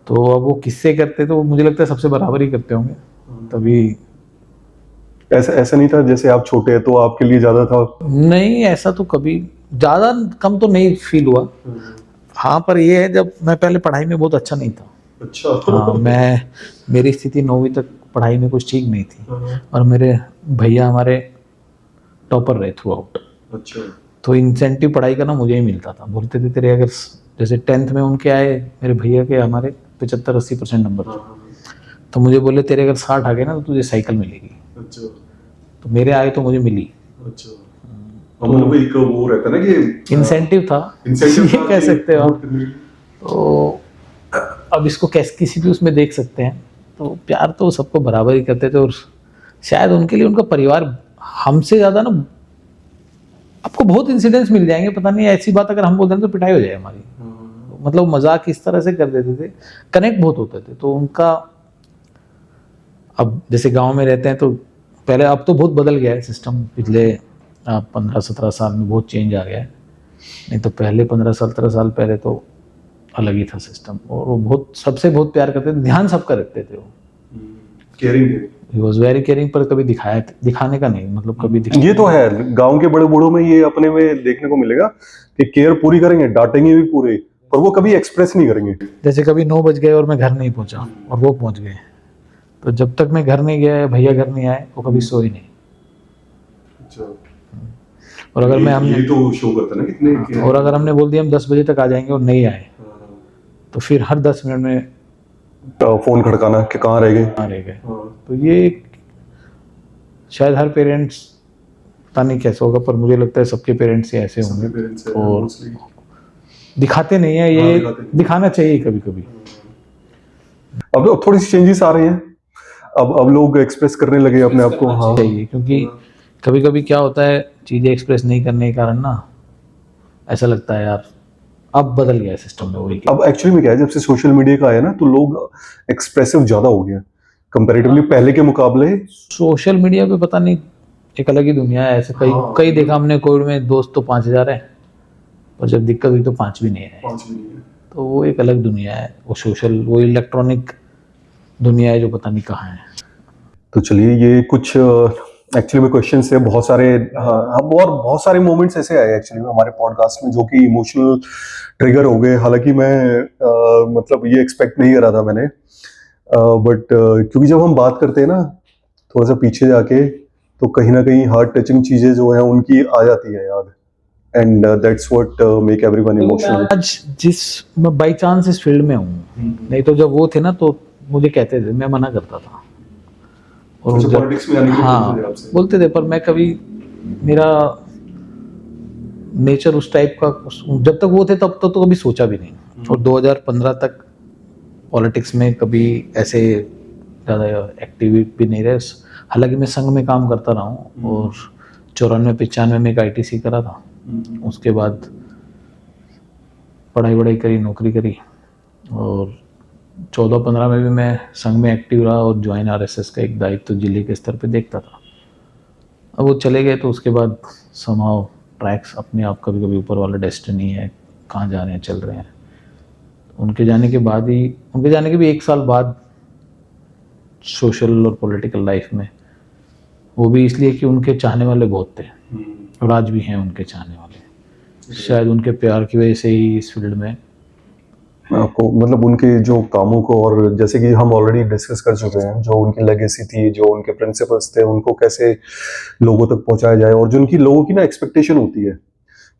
तो अब वो किससे करते, तो मुझे लगता है सबसे बराबर ही करते होंगे। तभी ऐसा नहीं था जैसे आप छोटे हैं तो आपके लिए ज्यादा था? नहीं, ऐसा तो कभी ज़्यादा कम तो नहीं फील हुआ। हाँ, पर ये है, जब मैं पहले पढ़ाई में बहुत अच्छा नहीं था। अच्छा। हाँ, मेरी स्थिति 9वीं तक पढ़ाई में कुछ ठीक नहीं थी, और मेरे भैया हमारे टॉपर रहे थ्रू आउट। अच्छा। तो इंसेंटिव पढ़ाई का ना मुझे ही मिलता था। बोलते थे तेरे अगर जैसे 10th में उनके आए, मेरे भैया के हमारे 75-80% नंबर थे, तो मुझे बोले तेरे अगर 60 आ गए ना तो तुझे साइकिल मिलेगी। अच्छा। तो मेरे आए तो मुझे मिली। अच्छा। मतलब एक वो रहता ना कि इंसेंटिव था, ये कह सकते हो आप। तो अब इसको कैसे किसी भी उसमें देख सकते हैं। तो प्यार तो सबको बराबर ही करते थे, और शायद उनके लिए उनका परिवार हमसे ज़्यादा ना, आपको बहुत इंसिडेंट्स मिल जाएंगे, पता नहीं ऐसी बात अगर हम बोल दें तो पिटाई हो जाए हमारी। मतलब मजाक इस तरह से कर देते थे, कनेक्ट बहुत होते थे। तो उनका, अब जैसे गांव में रहते हैं तो पहले, अब तो बहुत बदल गया है सिस्टम, पिछले 15-17 साल में बहुत चेंज आ गया है। नहीं तो पहले 15-17 साल पहले तो अलग ही था सिस्टम, और वो बहुत सबसे बहुत प्यार करते थे, ध्यान सबका रखते थे। वो caring, he was very caring, पर कभी दिखाने का नहीं, मतलब कभी ये तो है गांव के बड़े बूढ़ों में, ये अपने में देखने को मिलेगा कि केयर पूरी करेंगे, डांटेंगे भी पूरे, पर वो कभी एक्सप्रेस नहीं करेंगे। जैसे कभी 9 बज गए और मैं घर नहीं पहुंचा और वो पहुंच गए, तो जब तक मैं घर नहीं गया, भैया घर नहीं आए, वो कभी सोए नहीं। और अगर मैं हमने तो शो करता ना कितने, और अगर हमने बोल दिया हम 10 बजे तक आ जाएंगे और नहीं आए, तो फिर हर 10 मिनट में फोन खड़काना कि कहाँ रह गए, कहाँ रह गए। तो ये शायद हर पेरेंट्स, पता नहीं कैसे होगा, पर मुझे लगता है सबके पेरेंट्स ही ऐसे होंगे, और दिखाते नहीं है। ये दिखाना चाहिए कभी कभी। अब थोड़ी सी चेंजेस आ रही हैं, अब लोग एक्सप्रेस करने लगे अपने आप को। हाँ, चाहिए, क्योंकि कभी कभी क्या होता है, चीज़ें एक्सप्रेस नहीं करने के कारण ना ऐसा लगता है यार अब बदल गया सिस्टम में। वही अब एक्चुअली में क्या है, जब से सोशल मीडिया का आया ना, तो लोग एक्सप्रेसिव ज्यादा हो गए कंपैरेटिवली पहले के मुकाबले। सोशल मीडिया पे पता नहीं एक अलग ही दुनिया है। ऐसे कई देखा हमने, कोविड में दोस्त तो 5000 है, और जब दिक्कत हुई तो 5 भी नहीं है। तो वो एक अलग दुनिया है, वो सोशल, वो इलेक्ट्रॉनिक दुनिया है जो पता नहीं कहाँ है। तो चलिए, ये कुछ एक्चुअली में क्वेश्चन है बहुत सारे। और बहुत सारे मोमेंट्स ऐसे आए एक्चुअली में हमारे पॉडकास्ट में जो कि इमोशनल ट्रिगर हो गए। हालांकि मैं मतलब ये एक्सपेक्ट नहीं कर रहा था मैंने, बट क्योंकि जब हम बात करते हैं ना थोड़ा सा पीछे जाके, तो कहीं ना कहीं हार्ट टचिंग चीजें जो हैं उनकी आ जाती है याद, and that's what make everyone emotional. आज मैं बाई चांस इस फील्ड में हूँ, नहीं तो जब वो थे ना तो मुझे कहते थे, मैं मना करता था। और पॉलिटिक्स में आने के लिए हाँ बोलते थे, पर मैं कभी, मेरा नेचर उस टाइप का जब तक वो थे तब तक तो कभी सोचा भी नहीं। और 2015 तक पॉलिटिक्स में कभी ऐसे ज़्यादा एक्टिव भी नहीं रहे। हालांकि मैं संघ में काम करता रहा हूँ और 94-95 में एक ITC करा था। उसके बाद पढ़ाई करी, नौकरी करी और 14-15 में भी मैं संघ में एक्टिव रहा और ज्वाइन RSS का एक दायित्व तो जिले के स्तर पे देखता था। अब वो चले गए तो उसके बाद समहाउ ट्रैक्स अपने आप कभी कभी ऊपर वाला डेस्टिनी है, कहाँ जा रहे हैं, चल रहे हैं। उनके जाने के भी 1 साल बाद सोशल और पॉलिटिकल लाइफ में, वो भी इसलिए कि उनके चाहने वाले बहुत थे और आज भी हैं उनके चाहने वाले। शायद उनके प्यार की वजह से ही इस फील्ड में आपको मतलब उनके जो कामों को, और जैसे कि हम ऑलरेडी डिस्कस कर चुके हैं, जो उनकी लेगेसी थी, जो उनके प्रिंसिपल्स थे, उनको कैसे लोगों तक पहुंचाया जाए, और जो उनकी लोगों की ना एक्सपेक्टेशन होती है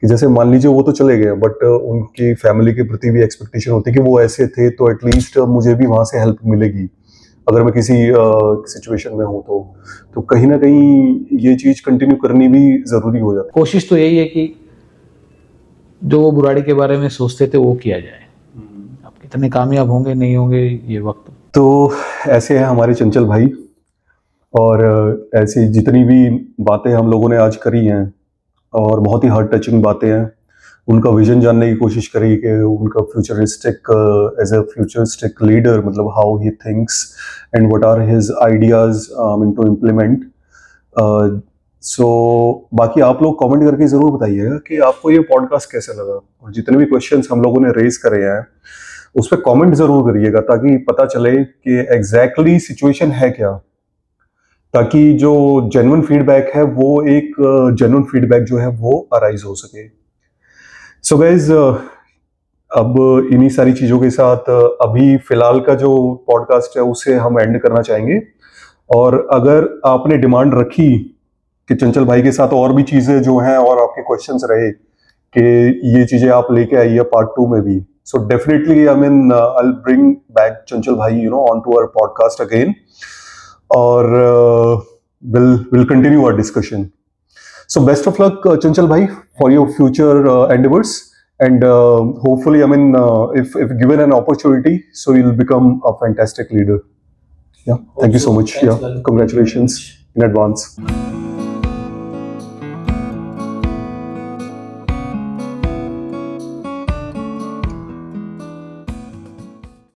कि जैसे मान लीजिए वो तो चले गए बट उनकी फैमिली के प्रति भी एक्सपेक्टेशन होती है कि वो ऐसे थे तो एटलीस्ट मुझे भी वहां से हेल्प मिलेगी अगर मैं किसी सिचुएशन में हूँ तो कहीं ना कहीं ये चीज कंटिन्यू करनी भी जरूरी हो जाती है। कोशिश तो यही है कि जो वो बुराड़ी के बारे में सोचते थे वो किया जाए। अब कितने कामयाब होंगे नहीं होंगे ये वक्त। तो ऐसे हैं हमारे चंचल भाई, और ऐसी जितनी भी बातें हम लोगों ने आज करी हैं और बहुत ही हार्ट टचिंग बातें हैं, उनका विजन जानने की कोशिश करी कि उनका futuristic as a futuristic leader मतलब how he thinks and what are his ideas to implement. So बाकी आप लोग कमेंट करके ज़रूर बताइएगा कि आपको ये पॉडकास्ट कैसा लगा, और जितने भी क्वेश्चंस हम लोगों ने रेज करे हैं उस पर कमेंट ज़रूर करिएगा ताकि पता चले कि एग्जैक्टली सिचुएशन है क्या, ताकि जो जेन्युइन फीडबैक है वो एक जेन्युइन फीडबैक जो है वो अराइज हो सके। सो गाइज अब इन्हीं सारी चीज़ों के साथ अभी फिलहाल का जो पॉडकास्ट है उसे हम एंड करना चाहेंगे। और अगर आपने डिमांड रखी कि चंचल भाई के साथ और भी चीज़ें जो हैं और आपके क्वेश्चंस रहे कि ये चीज़ें आप लेके आइए पार्ट 2 में भी, so definitely I mean I bring back Chanchal भाई on to our podcast again, और we'll continue our discussion. So best of luck, Chanchal bhai, for your future endeavors, and hopefully, I mean, if given an opportunity, so you'll become a fantastic leader. Yeah, thank you so much. Yeah, congratulations in advance.